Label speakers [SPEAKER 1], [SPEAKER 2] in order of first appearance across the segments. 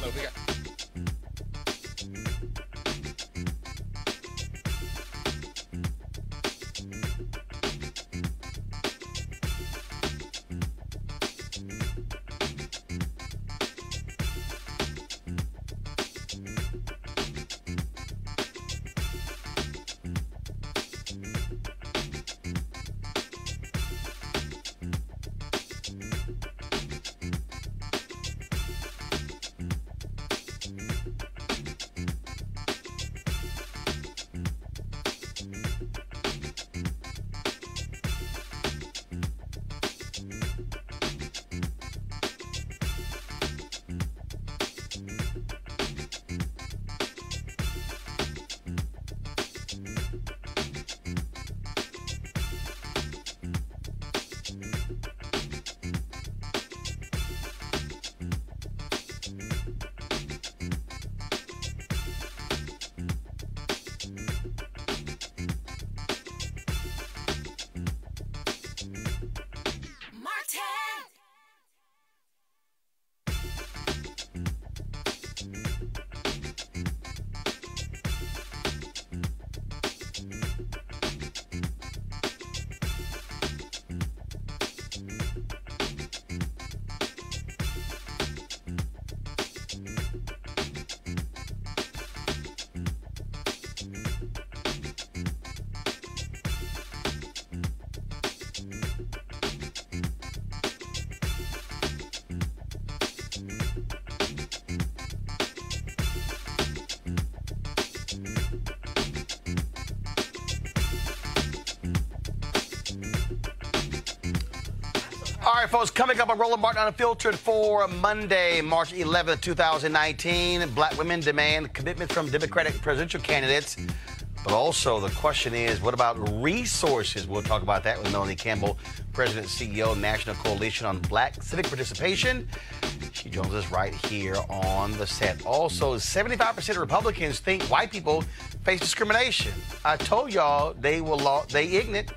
[SPEAKER 1] Look, we got.
[SPEAKER 2] All right, folks, coming up on Roland Martin Unfiltered for Monday, March 11th, 2019. Black women demand commitment from Democratic presidential candidates. But also the question is, what about resources? We'll talk about that with Melanie Campbell, President CEO, National Coalition on Black Civic Participation. She joins us right here on the set. Also, 75% of Republicans think white people face discrimination. I told y'all they ignorant.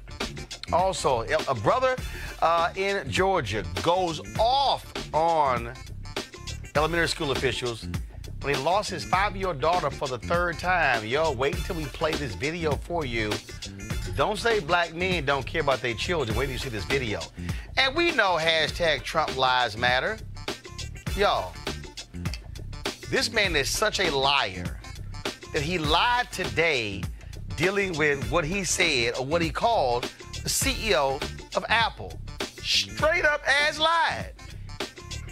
[SPEAKER 2] Also, a brother in Georgia goes off on elementary school officials when he lost his 5-year-old daughter for the 3rd time. Yo, wait until we play this video for you. Don't say black men don't care about their children. Wait till you see this video. And we know hashtag Trump Lives Matter. Y'all, This man is such a liar that he lied today dealing with what he said or what he called the CEO of Apple. Straight up as lied.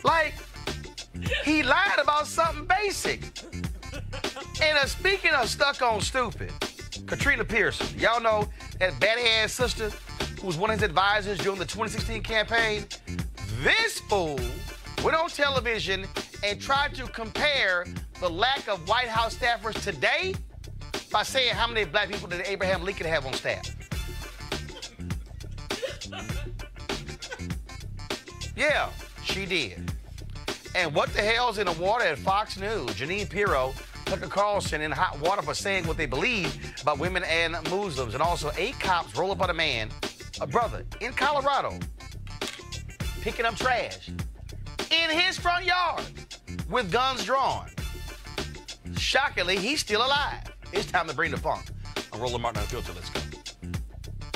[SPEAKER 2] Like, he lied about something basic. And speaking of stuck on stupid, Katrina Pearson, y'all know that batty-ass sister who was one of his advisors during the 2016 campaign? This fool went on television and tried to compare the lack of White House staffers today by saying how many black people did Abraham Lincoln have on staff. Yeah, she did. And what the hell's in the water at Fox News? Janine Pirro, Tucker Carlson in hot water for saying what they believe about women and Muslims. And also 8 cops roll up on a brother in Colorado, picking up trash in his front yard with guns drawn. Shockingly, he's still alive. It's time to bring the funk. I'm Roland Martin Unfiltered. Let's go.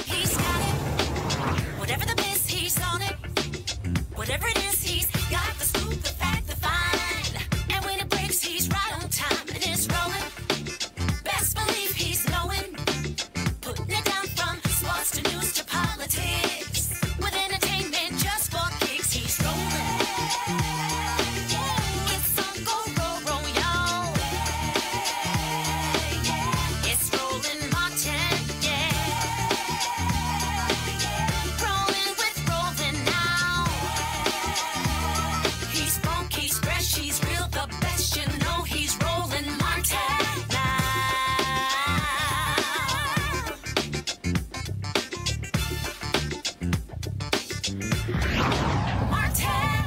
[SPEAKER 1] He's got it. Whatever the miss, he's on it. Whatever it is, he's got the scoop, the fact, the find. And when it breaks, he's right on time and it's rolling. Best believe he's knowing. Putting it down from sports to news to politics. With entertainment just for kicks, he's rolling. It's on go, y'all. It's Roland Martin, yeah. Rolling with Roland now. He's funk, he's fresh, he's real, the best, you know he's Roland Martin now. Martin.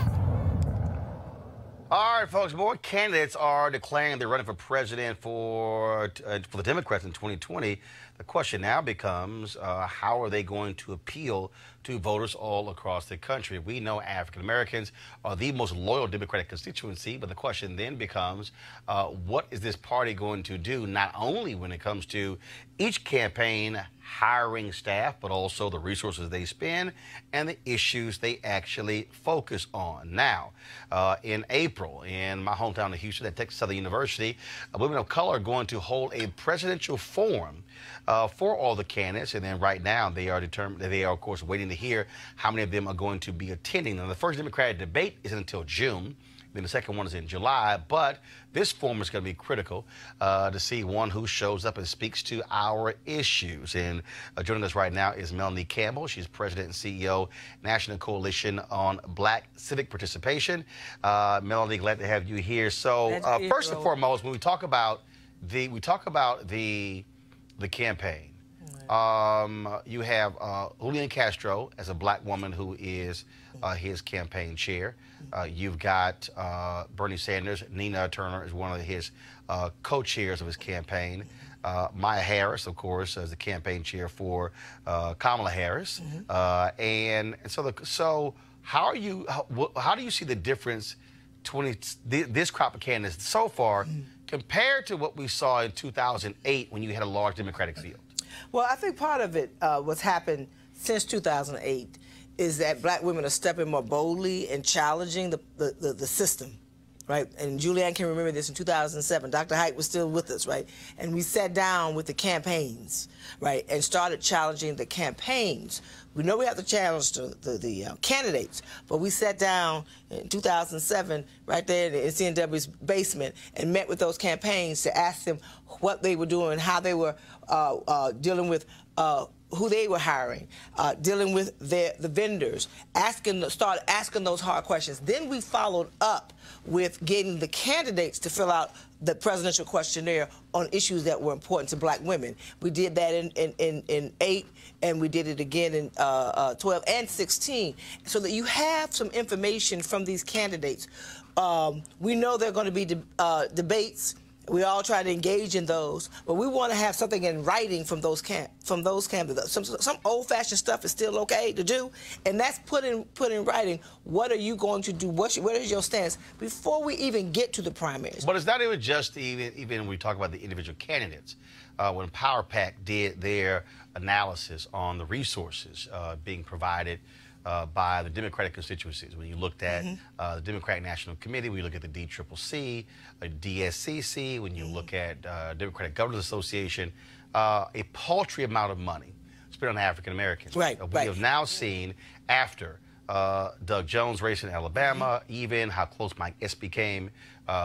[SPEAKER 2] All right, folks, more candidates are declaring they're running for president for the Democrats in 2020. The question now becomes, how are they going to appeal to voters all across the country? We know African Americans are the most loyal Democratic constituency, but the question then becomes, what is this party going to do, not only when it comes to each campaign hiring staff, but also the resources they spend and the issues they actually focus on. Now, in April, in my hometown of Houston at Texas Southern University, women of color are going to hold a presidential forum for all the candidates, and then right now they are of course waiting to hear how many of them are going to be attending. Now, the first Democratic debate isn't until June. Then the second one is in July, but this forum is going to be critical to see one who shows up and speaks to our issues. And joining us right now is Melanie Campbell. She's president and CEO, National Coalition on Black Civic Participation. Melanie, glad to have you here. So first and foremost, when we talk about the campaign, you have Julian Castro as a black woman who is his campaign chair. You've got Bernie Sanders. Nina Turner is one of his co-chairs of his campaign. Maya Harris, of course, as the campaign chair for Kamala Harris. And so how do you see the difference between this crop of candidates so far compared to what we saw in 2008 when you had a large Democratic field?
[SPEAKER 3] Well, I think part of it, what's happened since 2008, is that black women are stepping more boldly and challenging the system, right? And Julianne can remember this in 2007. Dr. Haidt was still with us, right? And we sat down with the campaigns, right, and started challenging the campaigns. We know we have to challenge the candidates, but we sat down in 2007 right there in the NCNW's basement and met with those campaigns to ask them what they were doing, how they were dealing with who they were hiring, dealing with the vendors, started asking those hard questions. Then we followed up with getting the candidates to fill out the presidential questionnaire on issues that were important to black women. We did that in 8, and we did it again in 12 and 16, so that you have some information from these candidates. We know there are going to be debates. We all try to engage in those, but we want to have something in writing from those candidates. Some old-fashioned stuff is still okay to do, and that's put in writing. What are you going to do? What is your stance before we even get to the primaries?
[SPEAKER 2] But it's not even just even when we talk about the individual candidates. When Power Pack did their analysis on the resources being provided by the Democratic constituencies. When you looked at the Democratic National Committee, when you look at the DCCC, DSCC, when you look at Democratic Governors Association, a paltry amount of money spent on African Americans.
[SPEAKER 3] Right,
[SPEAKER 2] We have now seen after Doug Jones' race in Alabama, even how close Mike S became.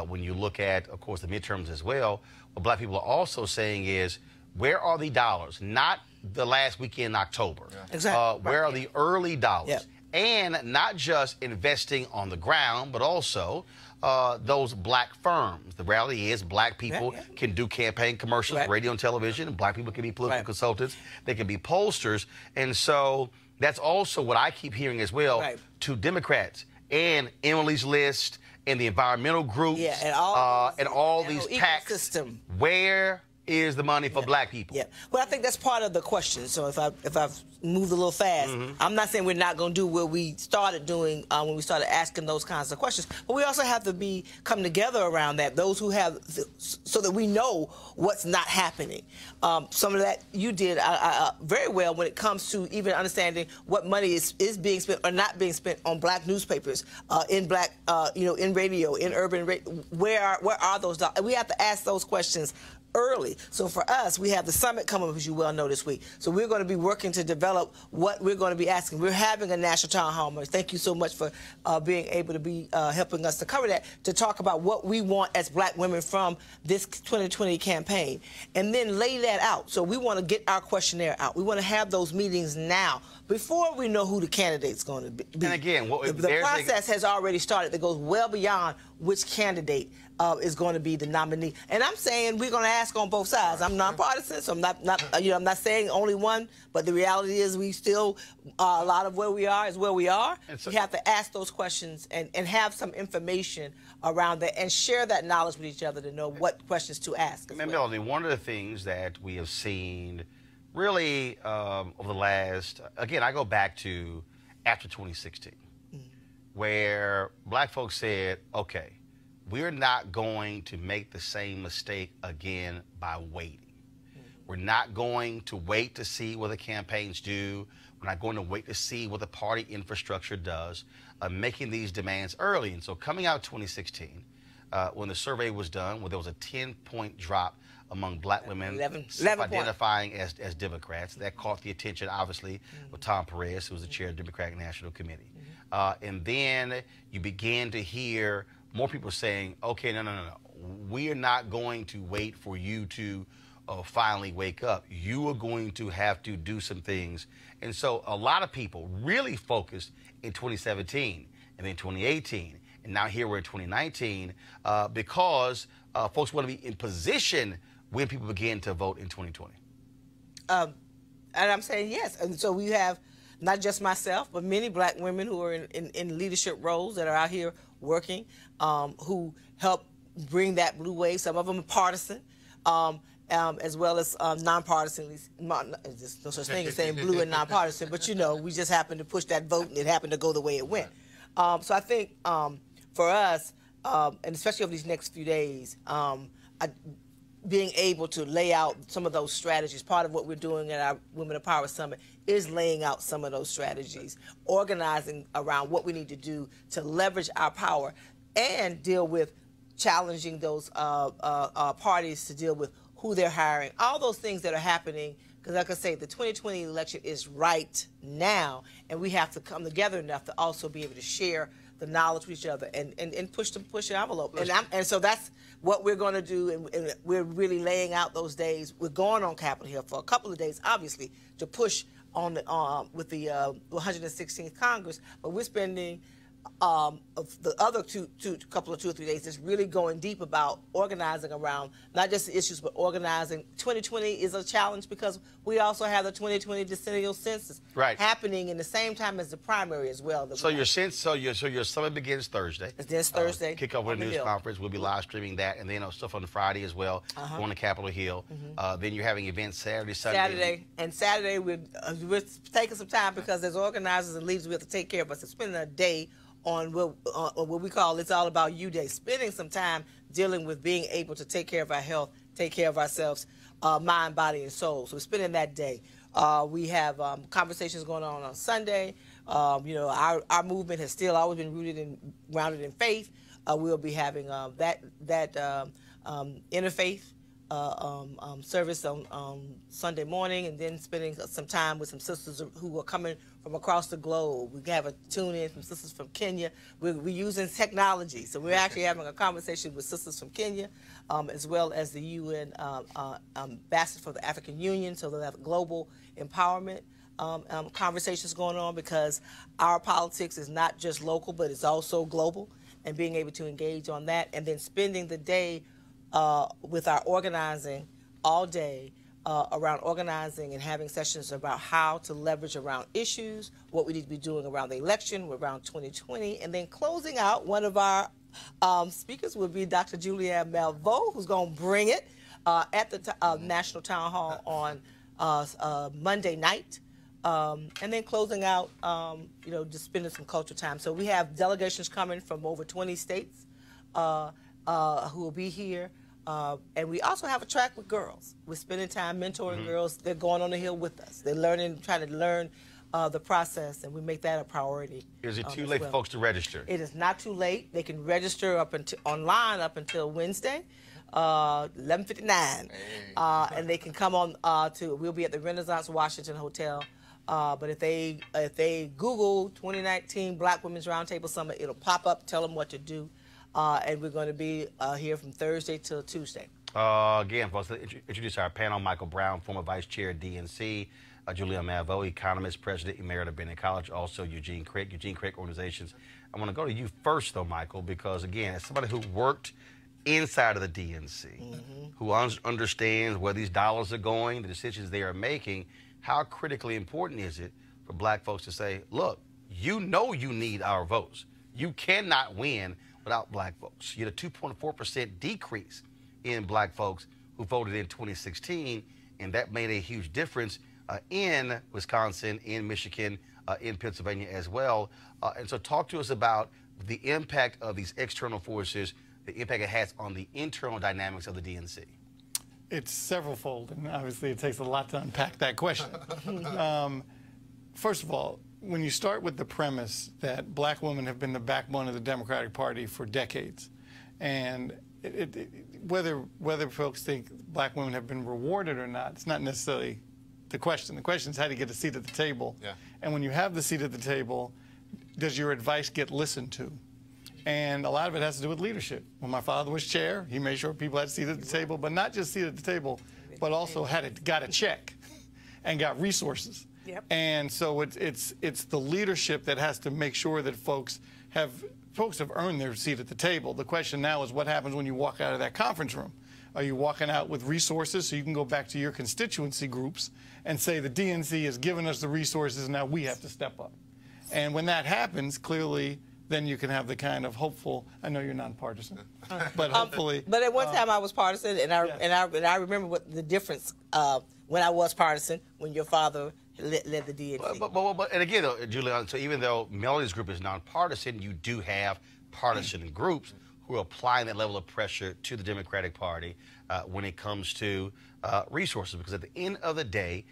[SPEAKER 2] When you look at, of course, the midterms as well, what black people are also saying is, where are the dollars? Not the last weekend in October.
[SPEAKER 3] Yeah. Exactly.
[SPEAKER 2] Where are the early dollars?
[SPEAKER 3] Yeah.
[SPEAKER 2] And not just investing on the ground, but also those black firms. The reality is black people can do campaign commercials, radio and television, and black people can be political consultants. They can be pollsters. And so that's also what I keep hearing as well to Democrats and Emily's List and the environmental groups
[SPEAKER 3] and all
[SPEAKER 2] these PACs.
[SPEAKER 3] System.
[SPEAKER 2] Where is the money for black people?
[SPEAKER 3] Yeah. Well, I think that's part of the question. So if I've moved a little fast, I'm not saying we're not going to do what we started doing when we started asking those kinds of questions, but we also have to come together around that. Those who have, so that we know what's not happening. Some of that you did very well when it comes to even understanding what money is being spent or not being spent on black newspapers, in black, in radio, in urban radio. Where are those dollars? We have to ask those questions early. So for us, we have the summit coming up, as you well know, this week. So we're going to be working to develop what we're going to be asking. We're having a national town hall. Thank you so much for being able to be helping us to cover that, to talk about what we want as black women from this 2020 campaign, and then lay that out. So we want to get our questionnaire out. We want to have those meetings now before we know who the candidate's going to be.
[SPEAKER 2] And again,
[SPEAKER 3] the process has already started that goes well beyond which candidate is going to be the nominee. And I'm saying we're going to ask on both sides. I'm nonpartisan, so I'm not saying only one, but the reality is we still, a lot of where we are is where we are. So, we have to ask those questions and have some information around that and share that knowledge with each other to know what questions to ask.
[SPEAKER 2] And Melanie, one of the things that we have seen really over the last, again, I go back to after 2016, where black folks said, okay, we're not going to make the same mistake again by waiting. We're not going to wait to see what the campaigns do. We're not going to wait to see what the party infrastructure does, making these demands early. And so coming out 2016, when the survey was done, where there was a 10-point drop among black women identifying as Democrats, that caught the attention, obviously, of Tom Perez, who was the chair of the Democratic National Committee. And then you began to hear more people saying, okay, no. We are not going to wait for you to finally wake up. You are going to have to do some things. And so a lot of people really focused in 2017 and then 2018. And now here we're in 2019 because folks want to be in position when people begin to vote in 2020. And
[SPEAKER 3] I'm saying yes. And so we have not just myself, but many black women who are in leadership roles that are out here working, who help bring that blue wave. Some of them are partisan, as well as nonpartisan. There's no such thing as saying blue and nonpartisan, but we just happened to push that vote and it happened to go the way it went. So I think for us, and especially over these next few days, being able to lay out some of those strategies. Part of what we're doing at our Women of Power Summit is laying out some of those strategies, organizing around what we need to do to leverage our power and deal with challenging those parties to deal with who they're hiring, all those things that are happening. Because like I say, the 2020 election is right now, and we have to come together enough to also be able to share the knowledge with each other and push the envelope. And so that's what we're going to do, and we're really laying out those days. We're going on Capitol Hill for a couple of days, obviously, to push on the, with the 116th Congress, but we're spending the other two or 3 days is really going deep about organizing around not just the issues, but organizing. 2020 is a challenge because we also have the 2020 decennial census happening in the same time as the primary as well.
[SPEAKER 2] So your summit begins Thursday.
[SPEAKER 3] It's this Thursday.
[SPEAKER 2] Kick off with a news conference. We'll be live streaming that, and then stuff on Friday as well. Going to Capitol Hill. Then you're having events Saturday, Sunday. Saturday we're taking some time because as organizers and leaders we have to take care of us. It's spending a day on what we call It's All About You Day, spending some time dealing with being able to take care of our health, take care of ourselves, mind, body, and soul. So we're spending that day. We have conversations going on Sunday.
[SPEAKER 3] You know, our movement has still always been grounded in faith. We'll be having that interfaith service on Sunday morning, and then spending some time with some sisters who are coming from across the globe. We have a tune-in from sisters from Kenya. We're using technology, so we're actually having a conversation with sisters from Kenya, as well as the UN ambassador for the African Union, so they'll have global empowerment conversations going on, because our politics is not just local, but it's also global, and being able to engage on that, and then spending the day with our organizing all day around organizing and having sessions about how to leverage around issues, what we need to be doing around the election, around 2020, and then closing out, one of our speakers will be Dr. Julianne Malveaux, who's going to bring it at the National Town Hall on Monday night. And then closing out, you know, just spending some culture time. So we have delegations coming from over 20 states who will be here. And we also have a track with girls. We're spending time mentoring girls. They're going on the Hill with us. They're learning, trying to learn the process, and we make that a priority.
[SPEAKER 2] Is it too late for folks to register?
[SPEAKER 3] It is not too late. They can register online up until Wednesday, 11:59, and they can come on we'll be at the Renaissance Washington Hotel. But if they Google 2019 Black Women's Roundtable Summit, it'll pop up, tell them what to do. And we're going to be here from Thursday till Tuesday.
[SPEAKER 2] Again, folks, let's introduce our panel. Michael Brown, former vice chair at DNC. Julianne Malveaux, economist, president, emerita of Bennett College. Also, Eugene Craig Organizations. I want to go to you first, though, Michael, because, again, as somebody who worked inside of the DNC, who understands where these dollars are going, the decisions they are making, how critically important is it for black folks to say, look, you know you need our votes. You cannot win without black folks. You had a 2.4% decrease in black folks who voted in 2016, and that made a huge difference in Wisconsin, in Michigan, in Pennsylvania as well. And so talk to us about the impact of these external forces, the impact it has on the internal dynamics of the DNC.
[SPEAKER 4] It's several-fold, and obviously it takes a lot to unpack that question. First of all, when you start with the premise that black women have been the backbone of the Democratic Party for decades, and whether folks think black women have been rewarded or not, it's not necessarily the question. The question is how to get a seat at the table. Yeah. And when you have the seat at the table, does your advice get listened to? And a lot of it has to do with leadership. When my father was chair, he made sure people had a seat at the table, but not just seat at the table, but also got a check and got resources. Yep. And so it's the leadership that has to make sure that folks have earned their seat at the table. The question now is what happens when you walk out of that conference room? Are you walking out with resources so you can go back to your constituency groups and say the DNC has given us the resources, now we have to step up? And when that happens, clearly, then you can have the kind of hopeful, I know you're nonpartisan, but hopefully.
[SPEAKER 3] But at one time I was partisan, and I remember what the difference when I was partisan, when your father led the DNC.
[SPEAKER 2] But and again, though, Julianne, so even though Melody's group is nonpartisan, you do have partisan groups who are applying that level of pressure to the Democratic Party when it comes to resources. Because at the end of the day,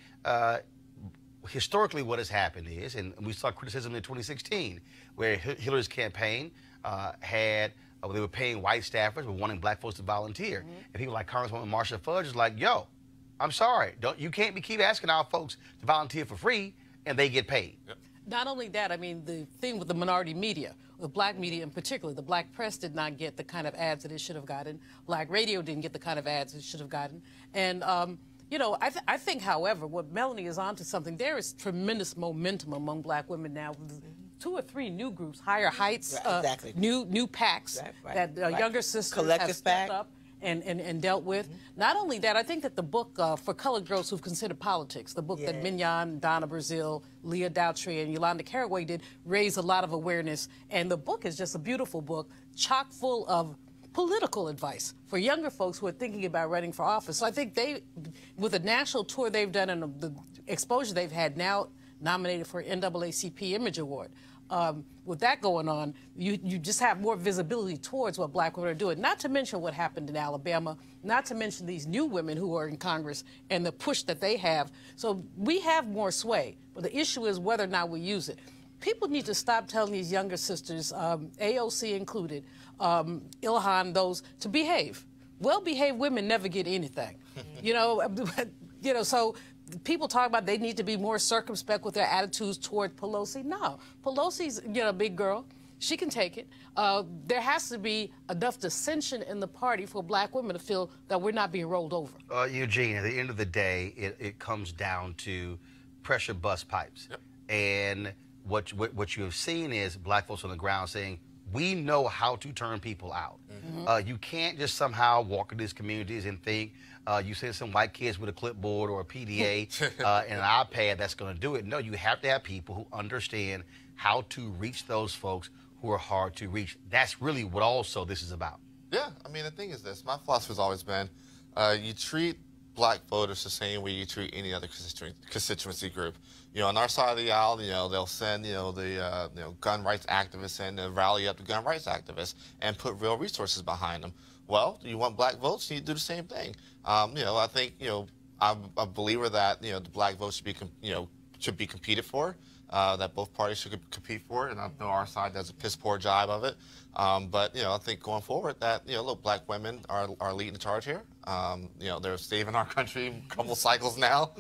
[SPEAKER 2] historically what has happened is, and we saw criticism in 2016, where Hillary's campaign they were paying white staffers but wanting black folks to volunteer. And people like Congresswoman Marsha Fudge is like, yo, I'm sorry, you can't keep asking our folks to volunteer for free and they get paid. Yep.
[SPEAKER 5] Not only that, I mean, the thing with the minority media, the black media in particular, the black press did not get the kind of ads that it should have gotten. Black radio didn't get the kind of ads it should have gotten. And, you know, I think, however, what Melanie is onto something, there is tremendous momentum among black women now. With 2 or 3 new groups, Higher Heights, exactly. new PACs that younger sisters have stepped up and dealt with. Not only that, I think that the book for colored girls who've considered politics, the book that Mignon, Donna Brazile, Leah Dautry, and Yolanda Caraway did, raised a lot of awareness. And the book is just a beautiful book, chock full of political advice for younger folks who are thinking about running for office. So I think with the national tour they've done and the exposure they've had, now nominated for NAACP Image Award. With that going on, you just have more visibility towards what black women are doing. Not to mention what happened in Alabama, not to mention these new women who are in Congress and the push that they have. So we have more sway, but the issue is whether or not we use it. people need to stop telling these younger sisters, AOC included, Ilhan, those, to behave. Well-behaved women never get anything. You know, so people talk about they need to be more circumspect with their attitudes toward Pelosi. No, Pelosi's, a big girl. She can take it. There has to be enough dissension in the party for black women to feel that we're not being rolled over.
[SPEAKER 2] Eugene, at the end of the day, it comes down to pressure bust pipes.
[SPEAKER 6] Yep.
[SPEAKER 2] And what you have seen is black folks on the ground saying, we know how to turn people out. Mm-hmm. You can't just somehow walk into these communities and think you send some white kids with a clipboard or a PDA and an iPad that's going to do it. No, you have to have people who understand how to reach those folks who are hard to reach. That's really what also this is about.
[SPEAKER 6] Yeah, I mean, the thing is this. My philosophy has always been you treat black voters the same way you treat any other constituency group. On our side of the aisle, they'll send, the gun rights activists in to rally up the gun rights activists and put real resources behind them. Well, you want black votes, you need to do the same thing. I think, I'm a believer that, the black vote should be competed for. That both parties should compete for it, and I know our side does a piss poor job of it. But I think going forward that look, black women are leading the charge here. They're saving our country a couple cycles now,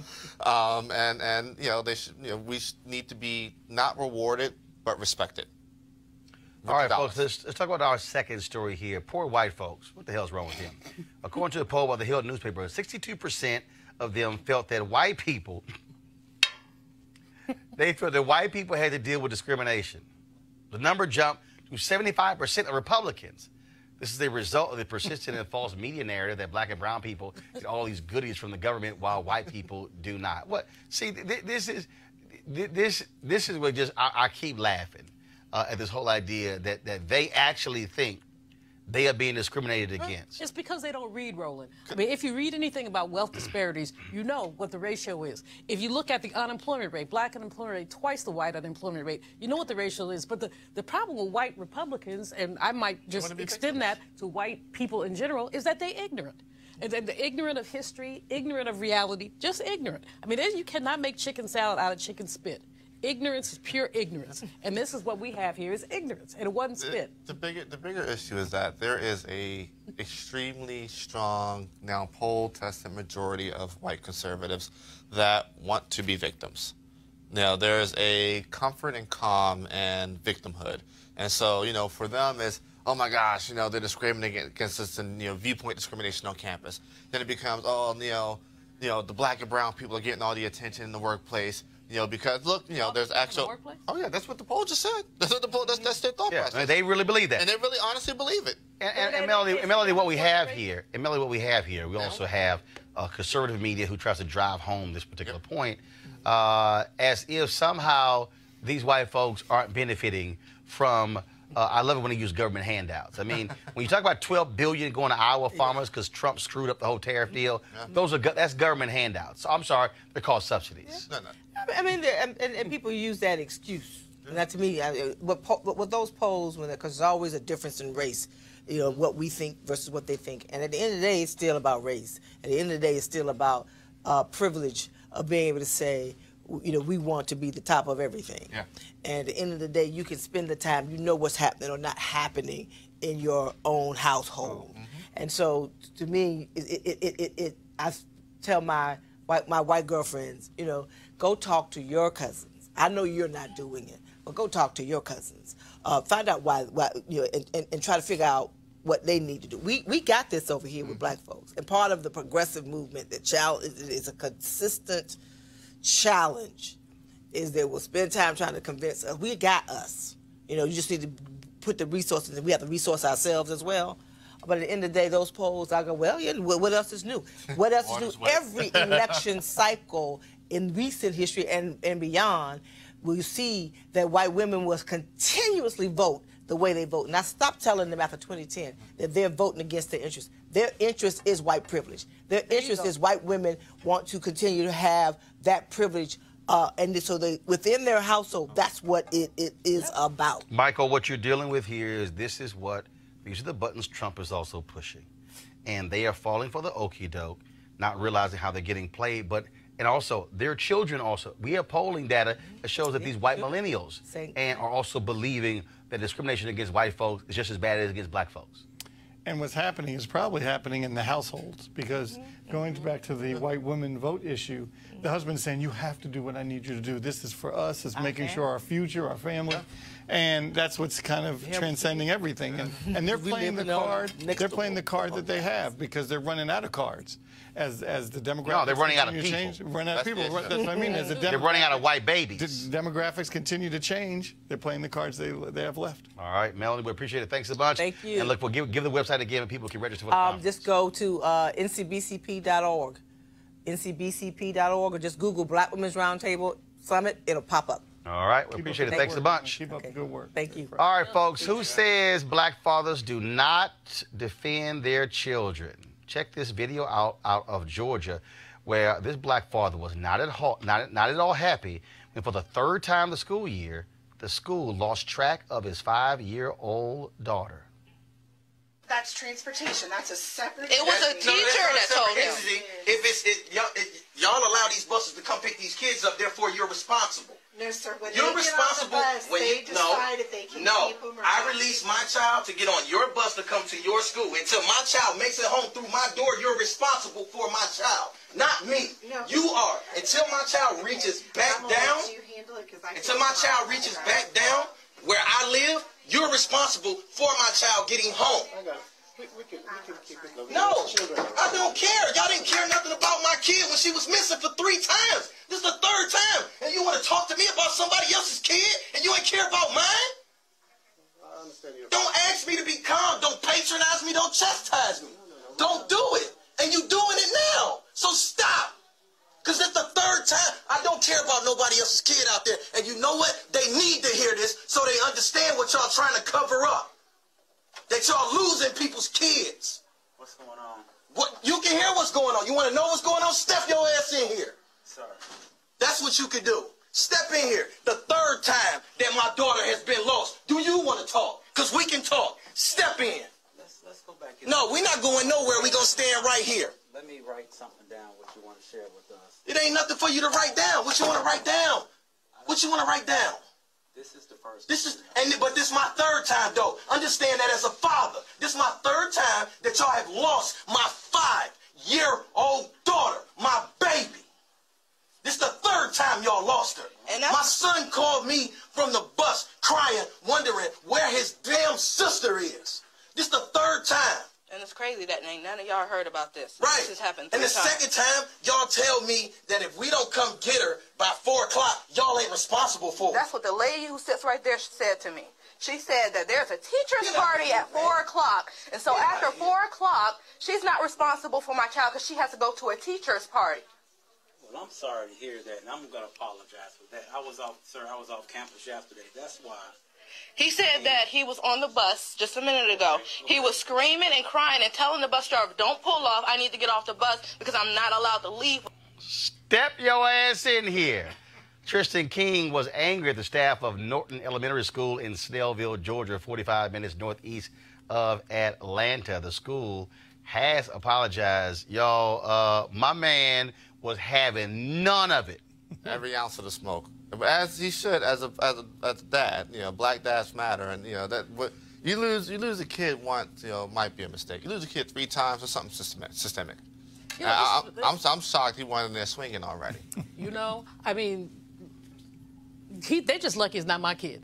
[SPEAKER 6] and they should. We need to be not rewarded but respected.
[SPEAKER 2] All right, folks, let's talk about our second story here. Poor white folks. What the hell's wrong with them? According to a poll by the Hill newspaper, 62% of them felt that white people. They felt that white people had to deal with discrimination. The number jumped to 75% of Republicans. This is a result of the persistent and false media narrative that black and brown people get all these goodies from the government while white people do not. What? See, this is what just I keep laughing at this whole idea that they actually think they are being discriminated against.
[SPEAKER 5] It's because they don't read, Roland. I mean, if you read anything about wealth disparities, you know what the ratio is. If you look at the unemployment rate, black unemployment rate, twice the white unemployment rate, you know what the ratio is. But the problem with white Republicans, and I might just extend that to white people in general, is that they're ignorant. And they're ignorant of history, ignorant of reality, just ignorant. I mean, you cannot make chicken salad out of chicken spit. Ignorance is pure ignorance, and this is what we have here is ignorance, and it wasn't spit.
[SPEAKER 6] The bigger issue is that there is a extremely strong, now poll-tested majority of white conservatives that want to be victims. Now, there's a comfort and calm and victimhood, and so for them is, oh my gosh, they're discriminating against us and viewpoint discrimination on campus. Then it becomes, oh, the black and brown people are getting all the attention in the workplace. Because look, there's actual. Oh yeah, that's what the poll just said. That's what the poll. That's their thought process.
[SPEAKER 2] They really believe that,
[SPEAKER 6] and they really honestly believe it.
[SPEAKER 2] And Melody, what we have here, we also have conservative media who tries to drive home this particular point, as if somehow these white folks aren't benefiting from. I love it when they use government handouts. I mean, when you talk about $12 billion going to Iowa farmers because Trump screwed up the whole tariff deal, that's government handouts. So I'm sorry, they're called subsidies.
[SPEAKER 6] No.
[SPEAKER 3] I mean, and people use that excuse. And that to me, with those polls, because there's always a difference in race, what we think versus what they think. And at the end of the day, it's still about race. At the end of the day, it's still about privilege of being able to say, we want to be the top of everything.
[SPEAKER 6] Yeah.
[SPEAKER 3] And at the end of the day, you can spend the time, what's happening or not happening in your own household. Mm-hmm. And so, to me, I tell my white girlfriends, go talk to your cousins. I know you're not doing it, but go talk to your cousins. Find out why and try to figure out what they need to do. We got this over here with black folks. And part of the progressive movement that is a consistent challenge is that we'll spend time trying to convince us. We got us. You just need to put the resources, and we have to resource ourselves as well. But at the end of the day, those polls, I go, well, yeah, what else is new? What else is new? Every election cycle in recent history and beyond, will you see that white women will continuously vote the way they vote. And I stopped telling them after 2010 that they're voting against their interests. Their interest is white privilege. Their interest is white women want to continue to have that privilege, and so within their household, that's what it is about.
[SPEAKER 2] Michael, what you're dealing with here is these are the buttons Trump is also pushing. And they are falling for the okie doke, not realizing how they're getting played. But and also their children also. We have polling data that shows that these white millennials and are also believing that discrimination against white folks is just as bad as against black folks.
[SPEAKER 4] And what's happening is probably happening in the households, because going back to the white women vote issue, the husband's saying, you have to do what I need you to do. This is for us. It's making sure our future, our family. And that's what's kind of transcending everything. And they're playing the card. They're playing the card that they have, because they're running out of cards. As the demographics
[SPEAKER 2] No, they're running out of people.
[SPEAKER 4] change, running out of people. That's what I mean. As the
[SPEAKER 2] They're running out of white babies.
[SPEAKER 4] The demographics continue to change. They're playing the cards they have left.
[SPEAKER 2] All right, Melanie, we appreciate it. Thanks a bunch.
[SPEAKER 3] Thank you.
[SPEAKER 2] And look, we'll give the website again, and people can register for the conference.
[SPEAKER 3] Just go to ncbcp.org, ncbcp.org, or just Google Black Women's Roundtable Summit. It'll pop up.
[SPEAKER 2] All right, we appreciate it. Thanks a bunch.
[SPEAKER 4] Keep up the good work.
[SPEAKER 3] Thank you.
[SPEAKER 2] All right, folks, who says black fathers do not defend their children? Check this video out of Georgia, where this black father was not at all happy when, for the third time the school year, the school lost track of his 5-year-old daughter.
[SPEAKER 7] That's transportation. That's a separate.
[SPEAKER 8] It was a teacher that told him.
[SPEAKER 9] Y'all allow these buses to come pick these kids up, therefore you're responsible.
[SPEAKER 7] No, sir. When
[SPEAKER 9] You're
[SPEAKER 7] they
[SPEAKER 9] responsible
[SPEAKER 7] get on the bus,
[SPEAKER 9] when
[SPEAKER 7] they
[SPEAKER 9] you
[SPEAKER 7] decide if they can keep them or
[SPEAKER 9] I
[SPEAKER 7] not.
[SPEAKER 9] release my child to get on your bus to come to your school. Until my child makes it home through my door, you're responsible for my child, not me.
[SPEAKER 7] No.
[SPEAKER 9] You are. Until my child reaches back
[SPEAKER 7] I'm gonna
[SPEAKER 9] down,
[SPEAKER 7] let you handle it 'cause I
[SPEAKER 9] until
[SPEAKER 7] feel
[SPEAKER 9] my
[SPEAKER 7] fine
[SPEAKER 9] child
[SPEAKER 7] about
[SPEAKER 9] reaches
[SPEAKER 7] that.
[SPEAKER 9] back down where I live, you're responsible for my child getting home.
[SPEAKER 10] We can keep it low.
[SPEAKER 9] No, I don't care. Y'all didn't care nothing about my kid when she was missing for 3 times. This is the 3rd time. And you want to talk to me about somebody else's kid and you ain't care about mine?
[SPEAKER 10] I understand you.
[SPEAKER 9] Don't ask me to be calm. Don't patronize me. Don't chastise me. Don't do it. And you doing it now. So stop. Because it's the 3rd time. I don't care about nobody else's kid out there. And you know what? They need to hear this so they understand what y'all trying to cover up. That y'all losing people's kids.
[SPEAKER 10] What's going on?
[SPEAKER 9] What you can hear what's going on. You want to know what's going on? Step your ass in here.
[SPEAKER 10] Sorry.
[SPEAKER 9] That's what you can do. Step in here. The 3rd time that my daughter has been lost. Do you want to talk? Because we can talk. Step in.
[SPEAKER 10] Let's go back in.
[SPEAKER 9] No, we're not going nowhere. We're going to stand right here.
[SPEAKER 10] Let me write something down what you want to share with us.
[SPEAKER 9] It ain't nothing for you to write down. What you want to write down? What you want to write down?
[SPEAKER 10] This is the first.
[SPEAKER 9] But this is my 3rd time though. Understand that as a father. This is my 3rd time that y'all have lost my 5-year-old daughter, my baby. This is the 3rd time y'all lost her.
[SPEAKER 8] And
[SPEAKER 9] my son called me from the bus crying, wondering where his damn sister is. This is the 3rd time.
[SPEAKER 8] And it's crazy that ain't none of y'all heard about this.
[SPEAKER 9] Right.
[SPEAKER 8] This has happened
[SPEAKER 9] And
[SPEAKER 8] 3
[SPEAKER 9] the
[SPEAKER 8] times.
[SPEAKER 9] 2nd time, y'all tell me that if we don't come get her by 4 o'clock, y'all ain't responsible for her.
[SPEAKER 8] That's what the lady who sits right there said to me. She said that there's a teacher's party at 4 o'clock. And so after 4 o'clock, she's not responsible for my child because she has to go to a teacher's party.
[SPEAKER 10] Well, I'm sorry to hear that, and I'm going to apologize for that. I was off campus yesterday. That's why.
[SPEAKER 8] He said that he was on the bus just a minute ago. He was screaming and crying and telling the bus driver, don't pull off. I need to get off the bus because I'm not allowed to leave.
[SPEAKER 2] Step your ass in here. Tristan King was angry at the staff of Norton Elementary School in Snellville, Georgia, 45 minutes northeast of Atlanta. The school has apologized. Y'all, my man was having none of it.
[SPEAKER 6] Every ounce of the smoke, as he should, as a dad. You know, black dads matter, and you know that what you lose a kid once, you know, might be a mistake. You lose a kid 3 times or something systemic.
[SPEAKER 5] You know,
[SPEAKER 6] I'm shocked he wasn't there swinging already.
[SPEAKER 5] You know, I mean, they're just lucky it's not my kid.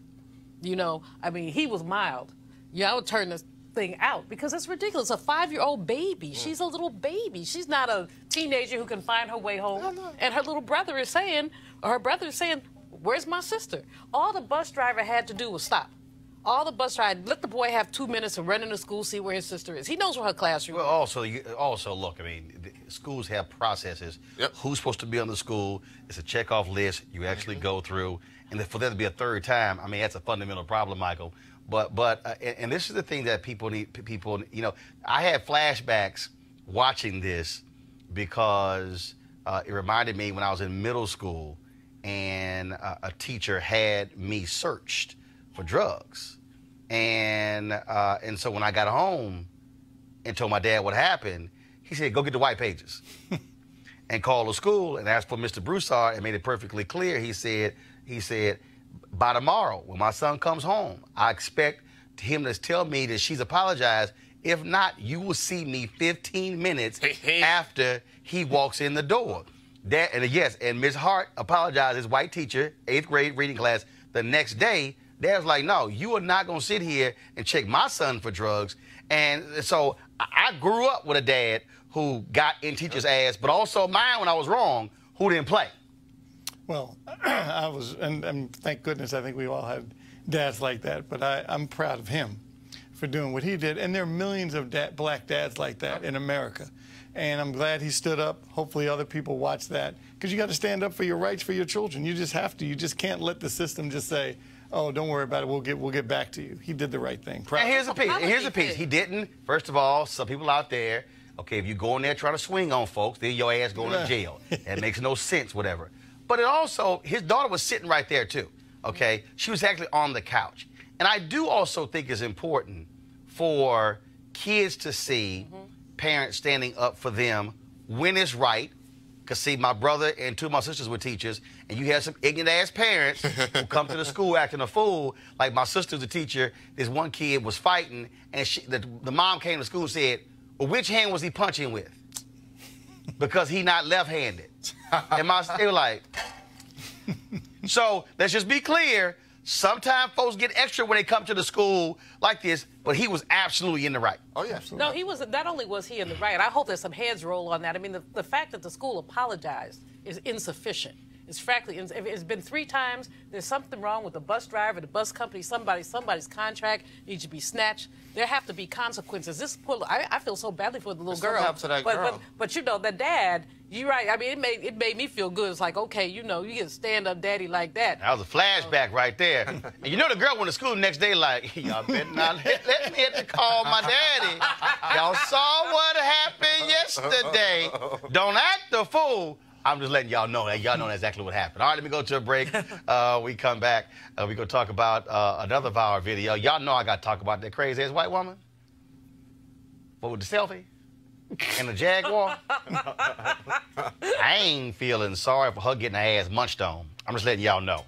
[SPEAKER 5] You know, I mean, he was mild. Yeah, I would turn this thing out because it's ridiculous. A 5-year-old baby. She's a little baby. She's not a teenager who can find her way home. And her little brother is saying, or her brother is saying, where's my sister? All the bus driver had to do was stop. All the bus driver, let the boy have 2 minutes to run into school, see where his sister is. He knows where her classroom is.
[SPEAKER 2] Well, also, look, I mean, schools have processes.
[SPEAKER 6] Yep.
[SPEAKER 2] Who's supposed to be on the school? It's a checkoff list you actually go through. And for there to be a 3rd time, I mean, that's a fundamental problem, Michael. And this is the thing that people need, you know, I had flashbacks watching this because it reminded me when I was in middle school and a teacher had me searched for drugs. And so when I got home and told my dad what happened, he said, go get the white pages. and called the school and asked for Mr. Broussard and made it perfectly clear. He said, by tomorrow, when my son comes home, I expect him to tell me that she's apologized. If not, you will see me 15 minutes after he walks in the door. And Ms. Hart apologized, his white teacher, 8th grade reading class, the next day. Dad's like, no, you are not going to sit here and check my son for drugs. And so I grew up with a dad who got in teacher's ass, but also mine when I was wrong, who didn't play.
[SPEAKER 4] Well, I was, and thank goodness, I think we all had dads like that, but I'm proud of him for doing what he did. And there are millions of black dads like that in America. And I'm glad he stood up. Hopefully other people watch that, because you got to stand up for your rights for your children. You just have to. You just can't let the system just say, oh, don't worry about it. We'll get back to you. He did the right thing. Proud.
[SPEAKER 2] And here's the piece. He didn't. First of all, some people out there, okay, if you go in there trying to swing on folks, then your ass going to jail. That makes no sense, whatever. But it also, his daughter was sitting right there too, okay? She was actually on the couch. And I do also think it's important for kids to see parents standing up for them when it's right. Because, see, my brother and 2 of my sisters were teachers, and you had some ignorant-ass parents who come to the school acting a fool. Like my sister's a teacher. This one kid was fighting, and the mom came to school and said, well, which hand was he punching with? Because he not left-handed. And they were like, so let's just be clear. Sometimes folks get extra when they come to the school like this, but he was absolutely in the right.
[SPEAKER 6] Oh, yeah. Absolutely.
[SPEAKER 5] No, he was. Not only was he in the right, I hope there's some heads roll on that. I mean, the fact that the school apologized is insufficient. It's frankly, it's been 3 times. There's something wrong with the bus driver, the bus company, somebody's contract needs to be snatched. There have to be consequences. This poor, I feel so badly for the little girl.
[SPEAKER 6] To that girl.
[SPEAKER 5] But you know, the dad, you're right. I mean, it made me feel good. It's like, okay, you know, you get a stand-up daddy like that.
[SPEAKER 2] That was a flashback right there. And you know the girl went to school the next day like, y'all better not let me have to call my daddy. Y'all saw what happened yesterday. Don't act the fool. I'm just letting y'all know that. Y'all know exactly what happened. All right, let me go to a break. We come back. We're going to talk about another viral video. Y'all know I got to talk about that crazy-ass white woman. What with the selfie? And the Jaguar? I ain't feeling sorry for her getting her ass munched on. I'm just letting y'all know.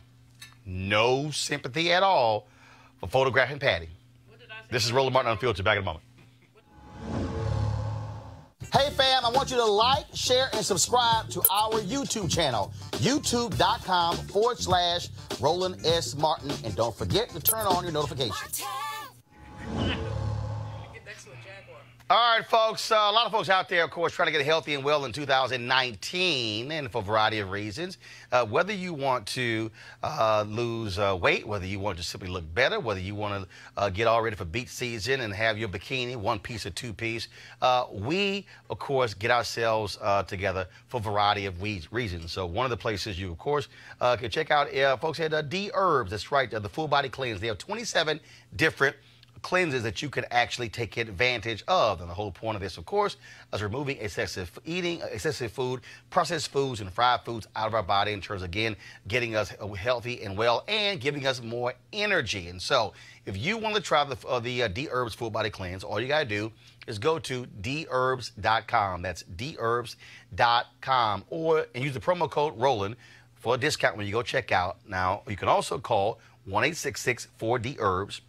[SPEAKER 2] No sympathy at all for photographing Patty. This is Roland Martin Unfiltered. Back in a moment. Hey fam, I want you to like, share, and subscribe to our YouTube channel, youtube.com/Roland S. Martin. And don't forget to turn on your notifications. All right, folks, a lot of folks out there, of course, trying to get healthy and well in 2019, and for a variety of reasons. Whether you want to lose weight, whether you want to simply look better, whether you want to get all ready for beach season and have your bikini, 1-piece or 2-piece, we, of course, get ourselves together for a variety of reasons. So one of the places you, of course, can check out, folks at D Herbs. That's right, the full body cleanse. They have 27 different cleanses that you can actually take advantage of. And the whole point of this, of course, is removing excessive food, processed foods, and fried foods out of our body in terms of, again, getting us healthy and well and giving us more energy. And so if you want to try the D Herbs Full Body Cleanse, all you got to do is go to dherbs.com. That's dherbs.com. And use the promo code ROLAND for a discount when you go check out. Now, you can also call 1-866-4-DHERBS.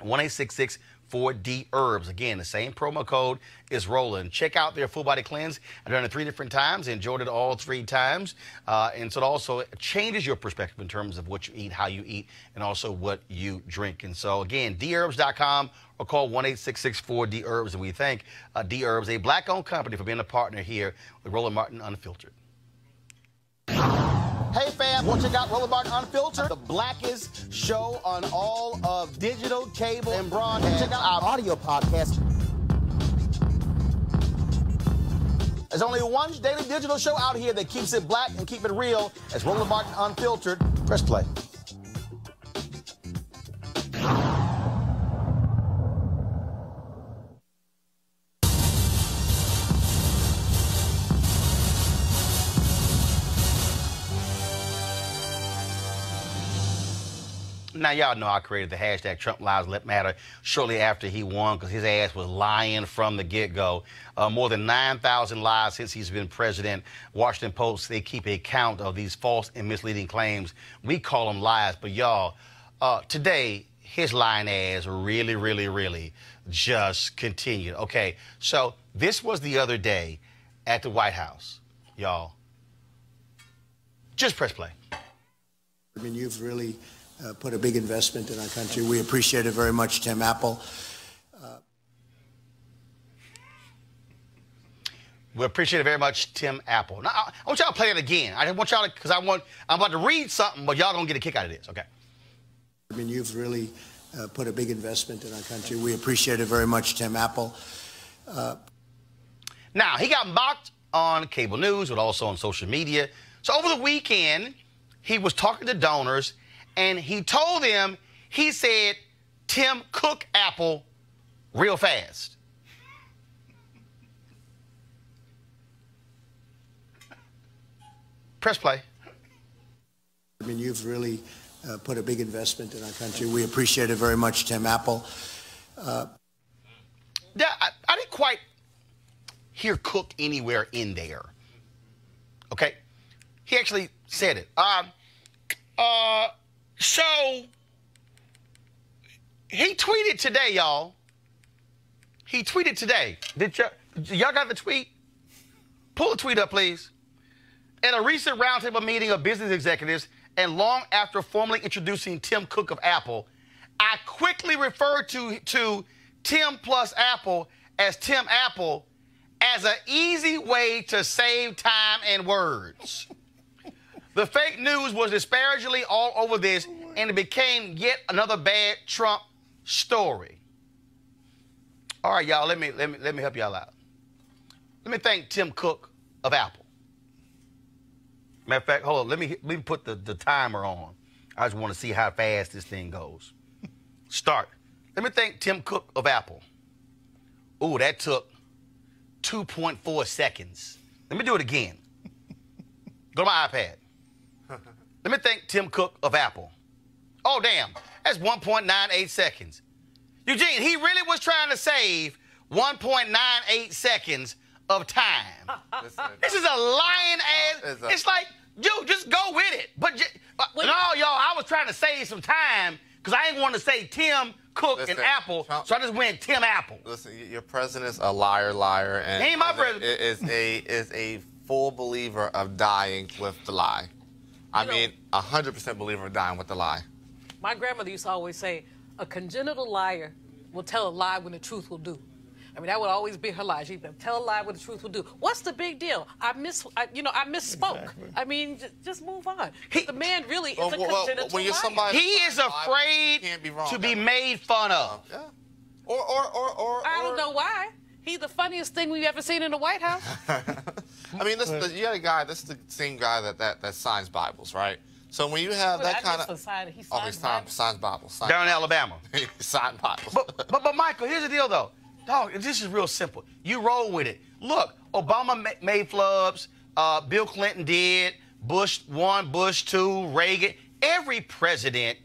[SPEAKER 2] 1-866-4-DHERBS. Again, the same promo code is Roland. Check out their full body cleanse. I've done it 3 different times, enjoyed it all 3 times. And so it also changes your perspective in terms of what you eat, how you eat, and also what you drink. And so again, dherbs.com or call 1-866-4-DHERBS. And we thank D Herbs, a black-owned company, for being a partner here with Roland Martin Unfiltered. Hey fam, want to check out Roland Martin Unfiltered, the blackest show on all of digital, cable, and broadcast. Check out our audio podcast. There's only one daily digital show out here that keeps it black and keep it real. It's Roland Martin Unfiltered. Press play. Now, y'all know I created the hashtag Trump Lives Matter shortly after he won because his ass was lying from the get-go. More than 9,000 lies since he's been president. Washington Post, they keep a count of these false and misleading claims. We call them lies, but y'all, today, his lying ass really just continued. Okay, so this was the other day at the White House, y'all. Just press play.
[SPEAKER 11] I mean, you've really put a big investment in our country. We appreciate it very much, Tim Apple.
[SPEAKER 2] We appreciate it very much, Tim Apple. Now, I want y'all to play it again. I want y'all to, because I'm about to read something, but y'all gonna get a kick out of this, okay?
[SPEAKER 11] I mean, you've really put a big investment in our country. We appreciate it very much, Tim Apple.
[SPEAKER 2] Now, he got mocked on cable news, but also on social media. So over the weekend, he was talking to donors, and he told them, he said, Tim Cook Apple real fast. Press play.
[SPEAKER 11] I mean, you've really put a big investment in our country. We appreciate it very much, Tim Apple.
[SPEAKER 2] I didn't quite hear Cook anywhere in there. Okay? He actually said it. So he tweeted today, y'all. He tweeted today. Did y'all got the tweet? Pull the tweet up, please. At a recent roundtable meeting of business executives, and long after formally introducing Tim Cook of Apple, I quickly referred to Tim plus Apple as Tim Apple as an easy way to save time and words. The fake news was disparagingly all over this, and it became yet another bad Trump story. All right, y'all, let me help y'all out. Let me thank Tim Cook of Apple. Matter of fact, hold on, let me put the timer on. I just want to see how fast this thing goes. Start. Let me thank Tim Cook of Apple. Ooh, that took 2.4 seconds. Let me do it again. Go to my iPad. Let me thank Tim Cook of Apple. Oh, damn. That's 1.98 seconds. Eugene, he really was trying to save 1.98 seconds of time. This is a lying ass. It's like, you just go with it. But no, y'all, I was trying to save some time because I didn't want to say Tim Cook and Apple, so I just went Tim Apple.
[SPEAKER 6] Listen, your president's a liar, and
[SPEAKER 2] he ain't my president.
[SPEAKER 6] Is a full believer of dying with the lie. I mean, 100% believer of dying with the lie.
[SPEAKER 5] My grandmother used to always say, a congenital liar will tell a lie when the truth will do. I mean, that would always be her lie. She'd tell a lie when the truth will do. What's the big deal? I misspoke. Exactly. I mean, just move on. The man really is a congenital liar.
[SPEAKER 2] He is afraid to be made fun of.
[SPEAKER 6] Yeah. Or
[SPEAKER 5] I don't know why. He's the funniest thing we've ever seen in the White House.
[SPEAKER 6] I mean, you had a guy. This is the same guy that signs Bibles, right? So when you have that kind of,
[SPEAKER 5] he signs
[SPEAKER 6] Bibles.
[SPEAKER 2] Down in Alabama.
[SPEAKER 6] He signed Bibles.
[SPEAKER 2] But Michael, here's the deal though. Dog, this is real simple. You roll with it. Look, Obama made flubs. Bill Clinton did. Bush 1, Bush 2, Reagan. Every president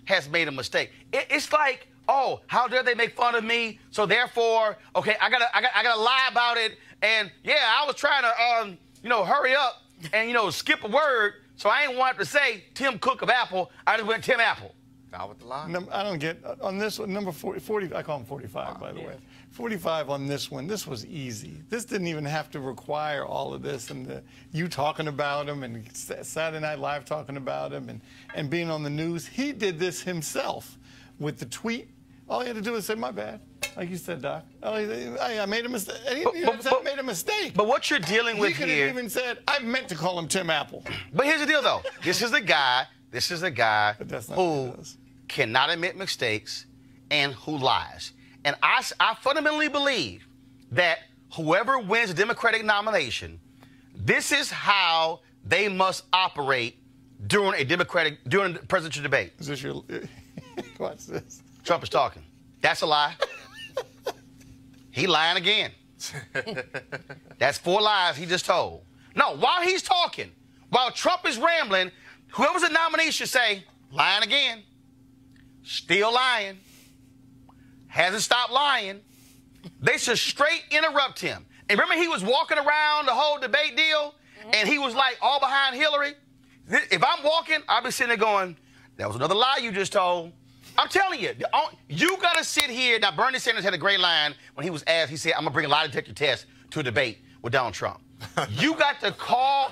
[SPEAKER 2] has made a mistake. It's like, oh, how dare they make fun of me? So therefore, okay, I gotta lie about it. And yeah, I was trying to, hurry up and skip a word. So I ain't want to say Tim Cook of Apple. I just went Tim Apple.
[SPEAKER 6] Not with the lie.
[SPEAKER 4] I don't get on this one. Number 40. I call him 45, by the way. 45 on this one. This was easy. This didn't even have to require all of this and you talking about him and Saturday Night Live talking about him and being on the news. He did this himself with the tweet. All he had to do was say, my bad. Like you said, Doc. I made a mistake. I made a mistake.
[SPEAKER 2] But what you're dealing with here...
[SPEAKER 4] He could have even said, I meant to call him Tim Apple.
[SPEAKER 2] But here's the deal, though. This is a guy who cannot admit mistakes and who lies. And I fundamentally believe that whoever wins the Democratic nomination, this is how they must operate during a presidential debate.
[SPEAKER 4] Is this your... Watch this.
[SPEAKER 2] Trump is talking. That's a lie. He lying again. That's 4 lies he just told. No, while he's talking, while Trump is rambling, whoever's the nominee should say, lying again. Still lying. Hasn't stopped lying. They should straight interrupt him. And remember, he was walking around the whole debate deal, and he was like all behind Hillary. If I'm walking, I'll be sitting there going, that was another lie you just told. I'm telling you, you got to sit here. Now, Bernie Sanders had a great line when he was asked. He said, I'm going to bring a lie detector test to a debate with Donald Trump. You got to call.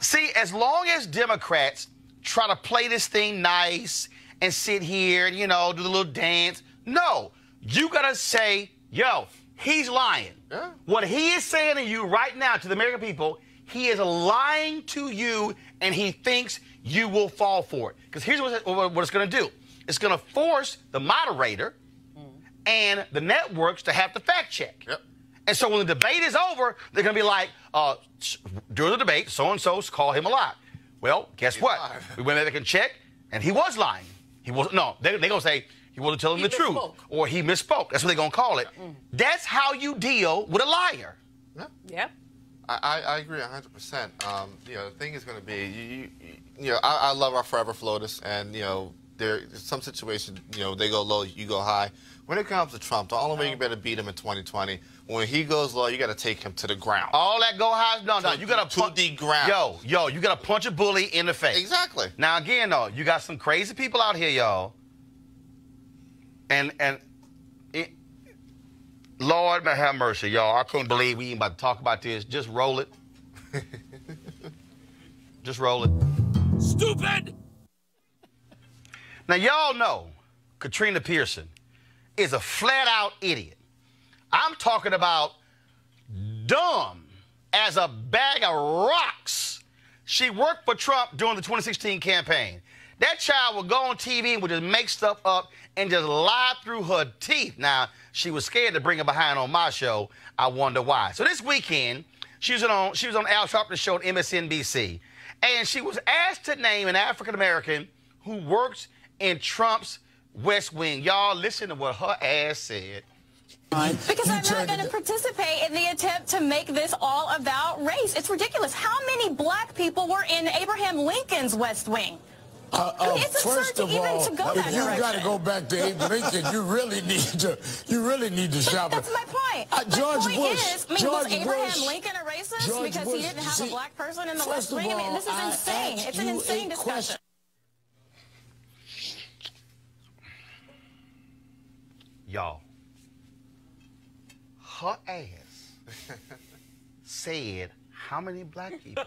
[SPEAKER 2] See, as long as Democrats try to play this thing nice and sit here and, you know, do the little dance, no, you got to say, yo, he's lying. Yeah. What he is saying to you right now, to the American people, he is lying to you, and he thinks you will fall for it. Because here's what it's going to do. It's going to force the moderator and the networks to have to fact check. Yep. And so when the debate is over, they're going to be like, during the debate, so-and-so's call him a lie. Well, guess what? We went back and checked, and he was lying. He wasn't. No, they're going to say he wasn't telling the truth, or he misspoke. That's what they're going to call it. That's how you deal with a liar.
[SPEAKER 8] Yeah. Yeah.
[SPEAKER 6] I agree 100%. You know, the thing is going to be, you know, I love our forever floaters, and you know, there's some situations, you know, they go low, you go high. When it comes to Trump, the only way you better beat him in 2020, when he goes low, you got to take him to the ground.
[SPEAKER 2] All that go high, no, you got to
[SPEAKER 6] to the ground.
[SPEAKER 2] Yo, you got to punch a bully in the face.
[SPEAKER 6] Exactly.
[SPEAKER 2] Now again, though, you got some crazy people out here, y'all, and Lord, may have mercy, y'all. I couldn't believe we even about to talk about this. Just roll it. Just roll it.
[SPEAKER 12] Stupid!
[SPEAKER 2] Now, y'all know Katrina Pearson is a flat-out idiot. I'm talking about dumb as a bag of rocks. She worked for Trump during the 2016 campaign. That child would go on TV and would just make stuff up and just lie through her teeth. Now, she was scared to bring her behind on my show. I wonder why. So this weekend, she was on Al Sharpton's show on MSNBC, and she was asked to name an African-American who works in Trump's West Wing. Y'all, listen to what her ass said.
[SPEAKER 13] Because I'm not going to participate in the attempt to make this all about race. It's ridiculous. How many black people were in Abraham Lincoln's West Wing? It's
[SPEAKER 12] First of all, if you've got to go back to Abe Lincoln, you really need to shop.
[SPEAKER 13] That's my point.
[SPEAKER 12] George
[SPEAKER 13] my point
[SPEAKER 12] Bush.
[SPEAKER 13] Is, I mean,
[SPEAKER 12] George
[SPEAKER 13] was Abraham
[SPEAKER 12] Bush,
[SPEAKER 13] Lincoln a racist
[SPEAKER 12] George
[SPEAKER 13] because
[SPEAKER 12] Bush,
[SPEAKER 13] he didn't have a black person in the West Wing?
[SPEAKER 12] All,
[SPEAKER 13] I mean, this is insane. It's an insane discussion.
[SPEAKER 2] Y'all, her ass said how many black people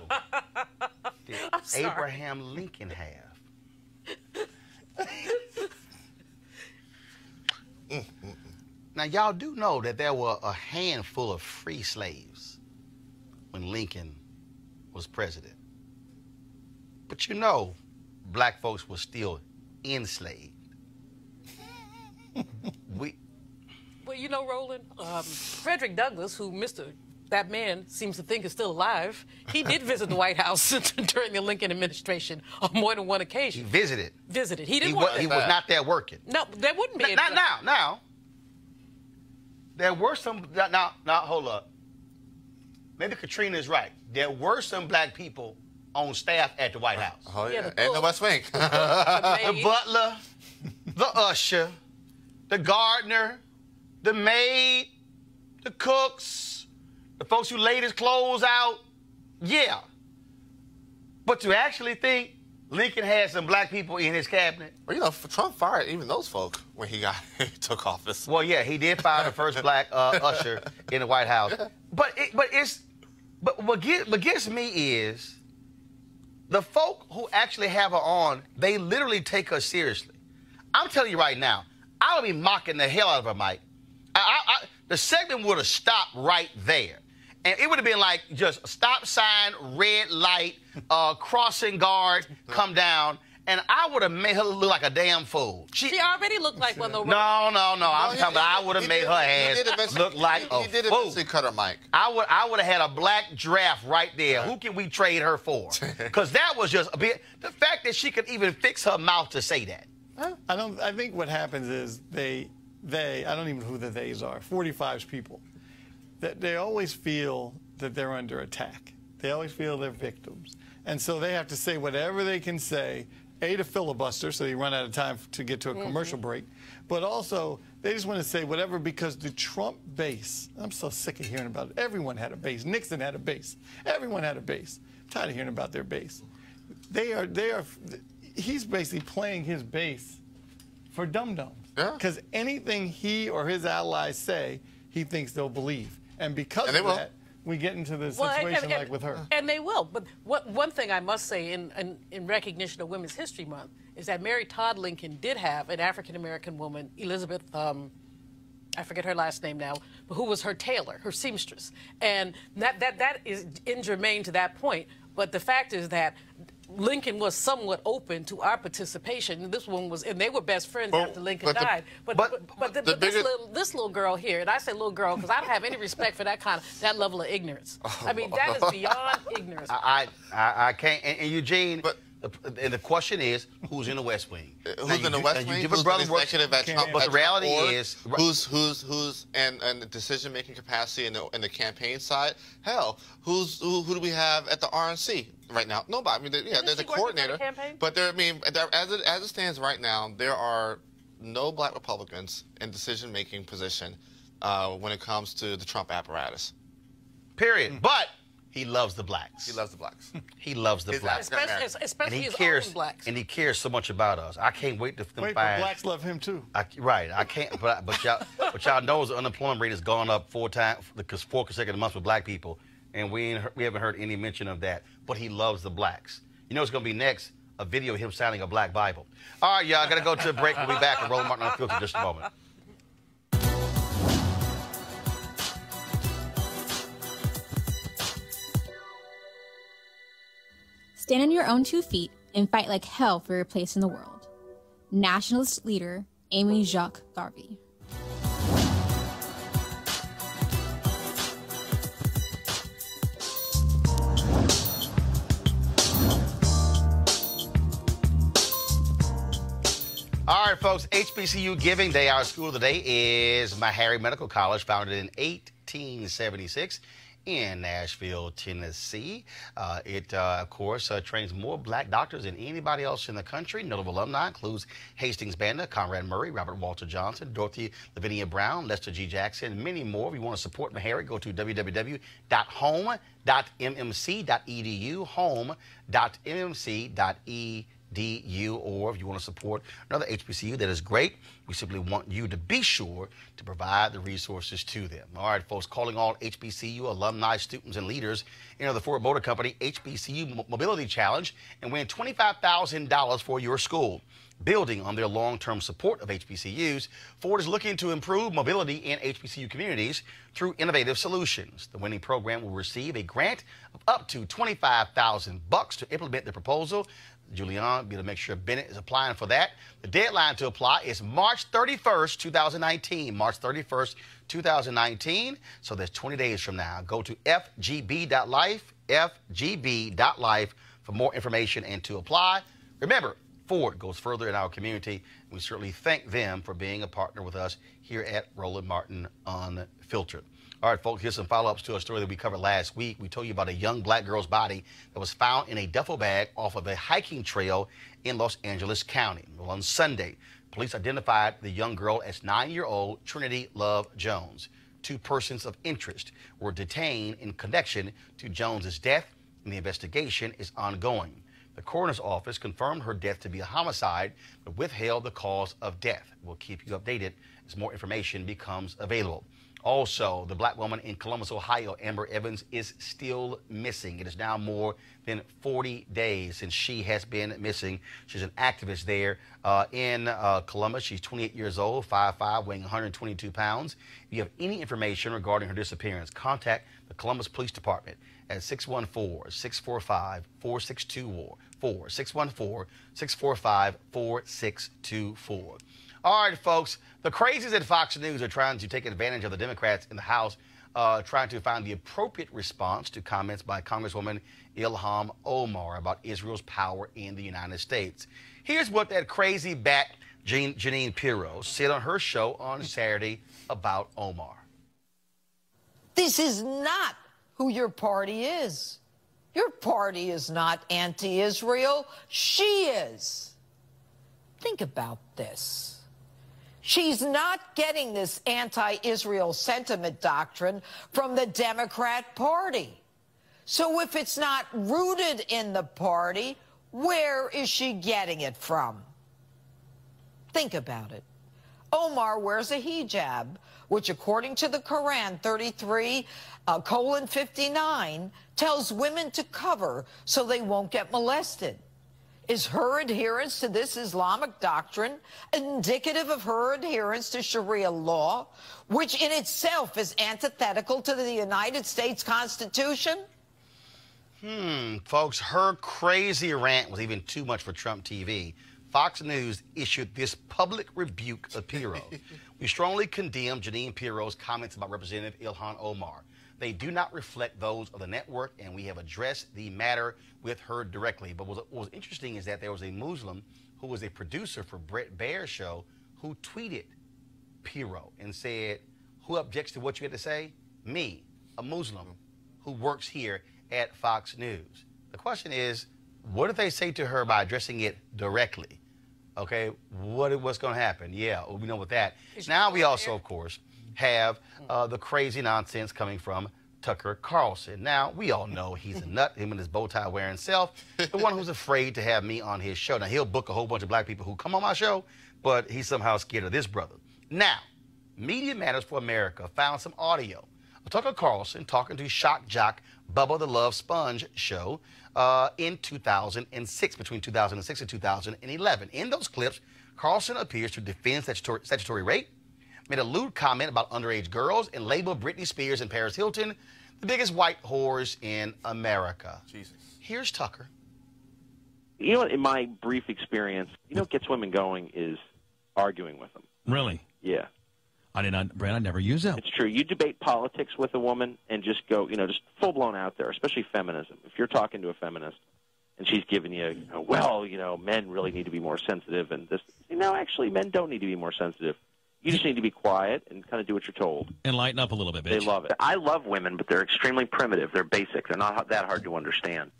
[SPEAKER 2] did Abraham Lincoln have? Now, y'all do know that there were a handful of free slaves when Lincoln was president. But you know, black folks were still enslaved.
[SPEAKER 5] Well, you know, Roland, Frederick Douglass, who that man seems to think is still alive, he did visit the White House during the Lincoln administration on more than one occasion.
[SPEAKER 2] He visited.
[SPEAKER 5] He didn't want
[SPEAKER 2] He was not there working.
[SPEAKER 5] No, there wouldn't be.
[SPEAKER 2] Not now. Now, there were some. Now, hold up. Maybe Katrina is right. There were some black people on staff at the White House.
[SPEAKER 6] Oh, yeah. And the West Wing.
[SPEAKER 2] The butler, the usher, the gardener, the maid, the cooks, the folks who laid his clothes out. Yeah. But to actually think Lincoln had some black people in his cabinet.
[SPEAKER 6] Well, you know, Trump fired even those folk when he took office.
[SPEAKER 2] Well, yeah, he did fire the first black usher in the White House. But what gets me is the folk who actually have her on, they literally take her seriously. I'm telling you right now, I would be mocking the hell out of her, Mike. The segment would have stopped right there. And it would have been like just stop sign, red light, crossing guard, come down. And I would have made her look like a damn fool. She
[SPEAKER 5] already looked like one, though.
[SPEAKER 2] No. I'm talking about I would have made her ass look like a fool.
[SPEAKER 6] He did eventually cut her, Mike.
[SPEAKER 2] I would have had a black giraffe right there. Who can we trade her for? Because that was just a bit. The fact that she could even fix her mouth to say that.
[SPEAKER 4] I think what happens is I don't even know who the theys are, 45's people, that they always feel that they're under attack. They always feel they're victims. And so they have to say whatever they can say A, to filibuster, so they run out of time to get to a commercial break, but also they just want to say whatever because the Trump base, I'm so sick of hearing about it. Everyone had a base. Nixon had a base. Everyone had a base. I'm tired of hearing about their base. He's basically playing his base for dum-dums. Yeah. Because anything he or his allies say, he thinks they'll believe. And because of that, we get into the situation like with her.
[SPEAKER 5] And they will. But one thing I must say in recognition of Women's History Month is that Mary Todd Lincoln did have an African-American woman, Elizabeth, I forget her last name now, but who was her tailor, her seamstress. And that is ingermane to that point. But the fact is that Lincoln was somewhat open to our participation. And this one was, and they were best friends after Lincoln died. But this little girl here, and I say little girl because I don't have any respect for that level of ignorance. I mean, that is beyond ignorance.
[SPEAKER 2] I can't. And Eugene. And the question is, who's in the West Wing?
[SPEAKER 6] Who's in the West Wing? Who's an executive at Trump?
[SPEAKER 2] But the reality is,
[SPEAKER 6] who's in the decision-making capacity in the campaign side? Hell, who do we have at the RNC right now? Nobody. I mean, there's a coordinator, but as it stands right now, there are no black Republicans in decision-making position when it comes to the Trump apparatus.
[SPEAKER 2] Period. But he loves the blacks.
[SPEAKER 6] He loves the blacks.
[SPEAKER 2] He loves the blacks.
[SPEAKER 5] Especially his own blacks.
[SPEAKER 2] And he cares so much about us. I can't wait to find.
[SPEAKER 4] But blacks love him too.
[SPEAKER 2] Right. I can't. But y'all know the unemployment rate has gone up 4 consecutive months with black people, and we haven't heard any mention of that. But he loves the blacks. You know what's going to be next? A video of him signing a black Bible. All right, y'all. Got to go to a break. We'll be back with Roland Martin Unfiltered in just a moment.
[SPEAKER 14] Stand on your own 2 feet and fight like hell for your place in the world. Nationalist leader Amy Jacques Garvey.
[SPEAKER 2] All right, folks, HBCU Giving Day. Our school of the day is Meharry Medical College, founded in 1876. In Nashville, Tennessee. It, of course, trains more black doctors than anybody else in the country. Notable alumni includes Hastings Banda, Conrad Murray, Robert Walter Johnson, Dorothy Lavinia Brown, Lester G. Jackson, and many more. If you want to support Meharry, go to www.home.mmc.edu, home.mmc.edu. Or if you want to support another HBCU that is great, we simply want you to be sure to provide the resources to them. All right, folks, calling all HBCU alumni, students, and leaders enter the Ford Motor Company HBCU Mobility Challenge and win $25,000 for your school. Building on their long-term support of HBCUs, Ford is looking to improve mobility in HBCU communities through innovative solutions. The winning program will receive a grant of up to $25,000 to implement the proposal. Julian, be able to make sure Bennett is applying for that. The deadline to apply is March 31st, 2019. March 31st, 2019. So that's 20 days from now. Go to fgb.life, fgb.life for more information and to apply. Remember, Ford goes further in our community. We certainly thank them for being a partner with us here at Roland Martin Unfiltered. All right, folks, here's some follow-ups to a story that we covered last week. We told you about a young black girl's body that was found in a duffel bag off of a hiking trail in Los Angeles County. Well, on Sunday, police identified the young girl as 9-year-old Trinity Love Jones. 2 persons of interest were detained in connection to Jones's death, and the investigation is ongoing. The coroner's office confirmed her death to be a homicide, but withheld the cause of death. We'll keep you updated as more information becomes available. Also, the black woman in Columbus, Ohio, Amber Evans, is still missing. It is now more than 40 days since she has been missing. She's an activist there in Columbus. She's 28 years old, 5'5", weighing 122 pounds. If you have any information regarding her disappearance, contact the Columbus Police Department at 614-645-4624, 614-645-4624. All right, folks, the crazies at Fox News are trying to take advantage of the Democrats in the House, trying to find the appropriate response to comments by Congresswoman Ilhan Omar about Israel's power in the United States. Here's what that crazy bat, Jeanine Pirro, said on her show on Saturday about Omar.
[SPEAKER 15] This is not who your party is. Your party is not anti-Israel. She is. Think about this. She's not getting this anti-Israel sentiment doctrine from the Democrat Party. So if it's not rooted in the party, where is she getting it from? Think about it. Omar wears a hijab, which according to the Quran 33:59 tells women to cover so they won't get molested. Is her adherence to this Islamic doctrine indicative of her adherence to Sharia law, which in itself is antithetical to the United States Constitution?
[SPEAKER 2] Folks, her crazy rant was even too much for Trump TV. Fox News issued this public rebuke of Pirro. We strongly condemn Jeanine Pirro's comments about Representative Ilhan Omar. They do not reflect those of the network, and we have addressed the matter with her directly. But what was interesting is that there was a Muslim who was a producer for Bret Baier's show who tweeted Pirro and said, who objects to what you had to say? Me, a Muslim who works here at Fox News. The question is, what did they say to her by addressing it directly? Okay, what's going to happen? Yeah, we know what that. Now we also, of course, have the crazy nonsense coming from Tucker Carlson. Now, we all know he's a nut, him and his bow tie wearing self, the one who's afraid to have me on his show. Now, he'll book a whole bunch of black people who come on my show, but he's somehow scared of this brother. Now, Media Matters for America found some audio of Tucker Carlson talking to shock jock Bubba the Love Sponge show in 2006, between 2006 and 2011. In those clips, Carlson appears to defend statutory rape, made a lewd comment about underage girls, and labeled Britney Spears and Paris Hilton the biggest white whores in America. Jesus. Here's Tucker.
[SPEAKER 16] You know, in my brief experience, what gets women going is arguing with them.
[SPEAKER 17] Really?
[SPEAKER 16] Yeah.
[SPEAKER 17] I did not, Brad, I never use that.
[SPEAKER 16] It's true. You debate politics with a woman and just go, just full-blown out there, especially feminism. If you're talking to a feminist and she's giving you, men really need to be more sensitive and this. No, actually, men don't need to be more sensitive. You just need to be quiet and kind of do what you're told.
[SPEAKER 17] And lighten up a little bit, bitch.
[SPEAKER 16] They love it. I love women, but they're extremely primitive. They're basic. They're not that hard to understand.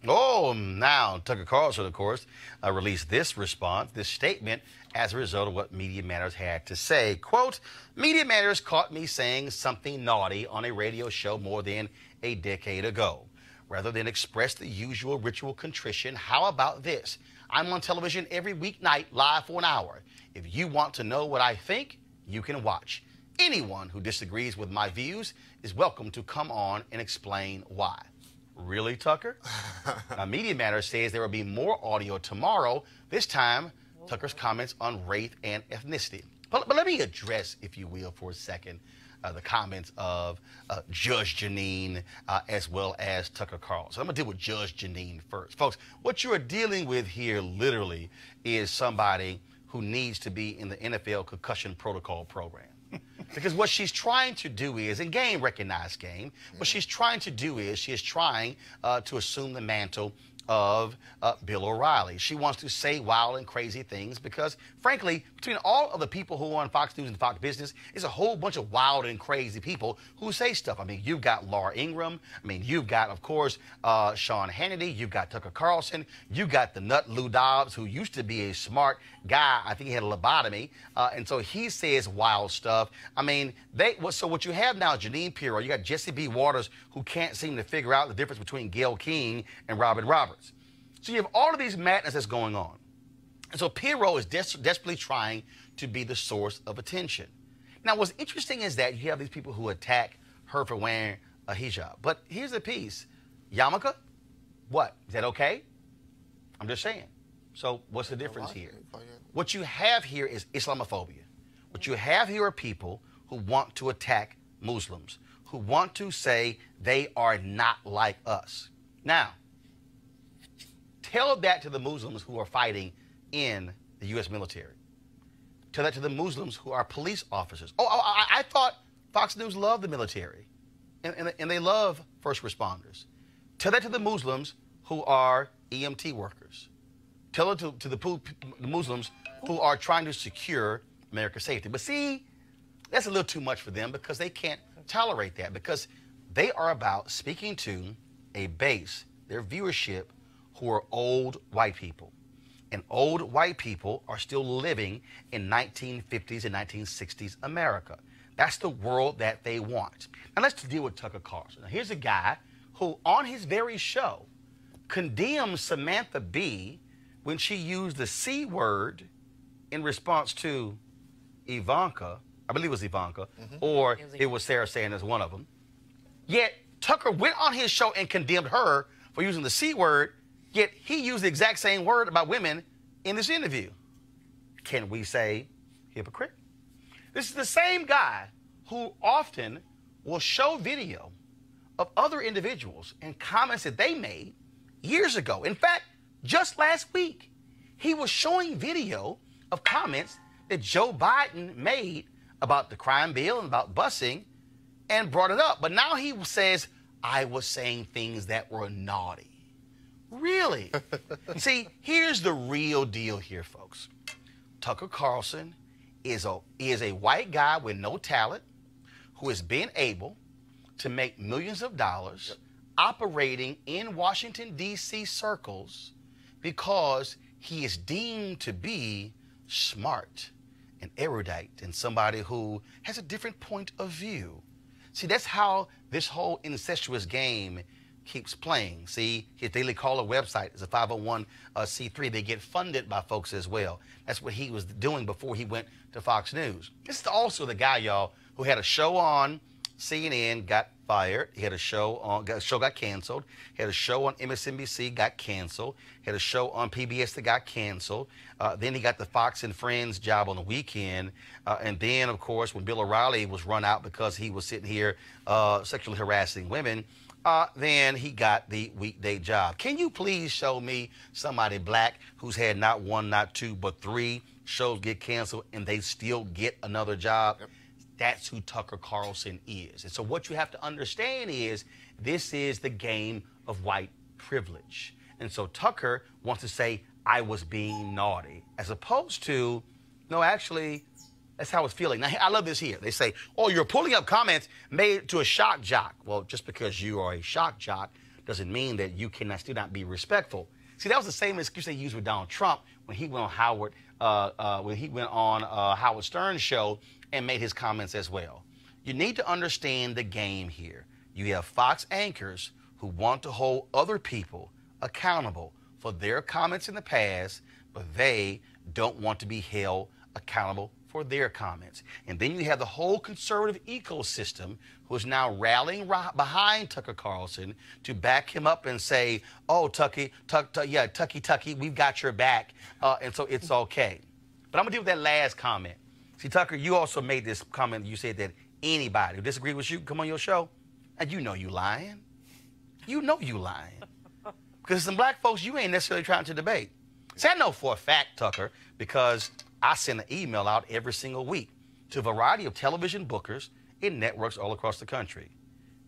[SPEAKER 2] Oh, now Tucker Carlson, of course, released this response, this statement, as a result of what Media Matters had to say. Quote, Media Matters caught me saying something naughty on a radio show more than a decade ago. Rather than express the usual ritual contrition, how about this? I'm on television every weeknight live for an hour. If you want to know what I think, you can watch. Anyone who disagrees with my views is welcome to come on and explain why. Really, Tucker? Now, Media Matters says there will be more audio tomorrow, this time Tucker's comments on race and ethnicity. But let me address, if you will, for a second, the comments of Judge Jeanine as well as Tucker Carlson. I'm going to deal with Judge Jeanine first. Folks, what you are dealing with here literally is somebody who needs to be in the NFL concussion protocol program. Because what she's trying to do is, and game recognized game, what she's trying to do is she is trying to assume the mantle of Bill O'Reilly. She wants to say wild and crazy things because, frankly, between all of the people who are on Fox News and Fox Business, is a whole bunch of wild and crazy people who say stuff. I mean, you've got Laura Ingraham. I mean, you've got, of course, Sean Hannity. You've got Tucker Carlson. You've got the nut Lou Dobbs, who used to be a smart guy. I think he had a lobotomy. And so he says wild stuff. I mean, so what you have now, Jeanine Pirro, you got Jesse B. Waters, who can't seem to figure out the difference between Gayle King and Robert Roberts. So you have all of these madness that's going on. And so Pirro is desperately trying to be the source of attention. Now, what's interesting is that you have these people who attack her for wearing a hijab. But here's the piece. Yarmulke, what? Is that okay? I'm just saying. So what's the difference here? What you have here is Islamophobia. What you have here are people who want to attack Muslims, who want to say they are not like us. Now, tell that to the Muslims who are fighting in the U.S. military. Tell that to the Muslims who are police officers. I thought Fox News loved the military, and they love first responders. Tell that to the Muslims who are EMT workers. Tell it to the Muslims who are trying to secure America's safety. But see, that's a little too much for them because they can't tolerate that, because they are about speaking to a base, their viewership, who are old white people. and old white people are still living in 1950s and 1960s America. That's the world that they want. Now let's deal with Tucker Carlson. Now, here's a guy who, on his very show, condemned Samantha Bee when she used the C word in response to Ivanka. I believe it was Ivanka, or it was Sarah Sanders, one of them. Yet Tucker went on his show and condemned her for using the C word, yet he used the exact same word about women in this interview. Can we say hypocrite? This is the same guy who often will show video of other individuals and comments that they made years ago. In fact, just last week, he was showing video of comments that Joe Biden made about the crime bill and about busing and brought it up. But now he says, I was saying things that were naughty. Really? See, here's the real deal here, folks. Tucker Carlson is a white guy with no talent who has been able to make millions of dollars operating in Washington, D.C. circles because he is deemed to be smart and erudite and somebody who has a different point of view. See, that's how this whole incestuous game keeps playing. See, his Daily Caller website is a 501c3. They get funded by folks as well. That's what he was doing before he went to Fox News. This is also the guy, y'all, who had a show on CNN, got fired. He had a show on, got canceled. He had a show on MSNBC, got canceled. He had a show on PBS that got canceled. Then he got the Fox and Friends job on the weekend. And then, of course, when Bill O'Reilly was run out because he was sitting here sexually harassing women, then he got the weekday job. Can you please show me somebody black who's had not one, not two, but 3 shows get canceled and they still get another job? Yep. That's who Tucker Carlson is. And so what you have to understand is this is the game of white privilege. And so Tucker wants to say, I was being naughty, as opposed to, no, actually, that's how it's feeling. Now, I love this here. They say, oh, you're pulling up comments made to a shock jock. Well, just because you are a shock jock doesn't mean that you cannot still not be respectful. See, that was the same excuse they used with Donald Trump when he went on Howard Stern's show and made his comments as well. You need to understand the game here. You have Fox anchors who want to hold other people accountable for their comments in the past, but they don't want to be held accountable for their comments. And then you have the whole conservative ecosystem who is now rallying behind Tucker Carlson to back him up and say, oh, Tucky, we've got your back, and so it's okay. But I'm going to deal with that last comment. See, Tucker, you also made this comment. You said that anybody who disagreed with you come on your show, and you know you lying. You know you lying. Because some black folks you ain't necessarily trying to debate. See, I know for a fact, Tucker, because I send an email out every single week to a variety of television bookers in networks all across the country.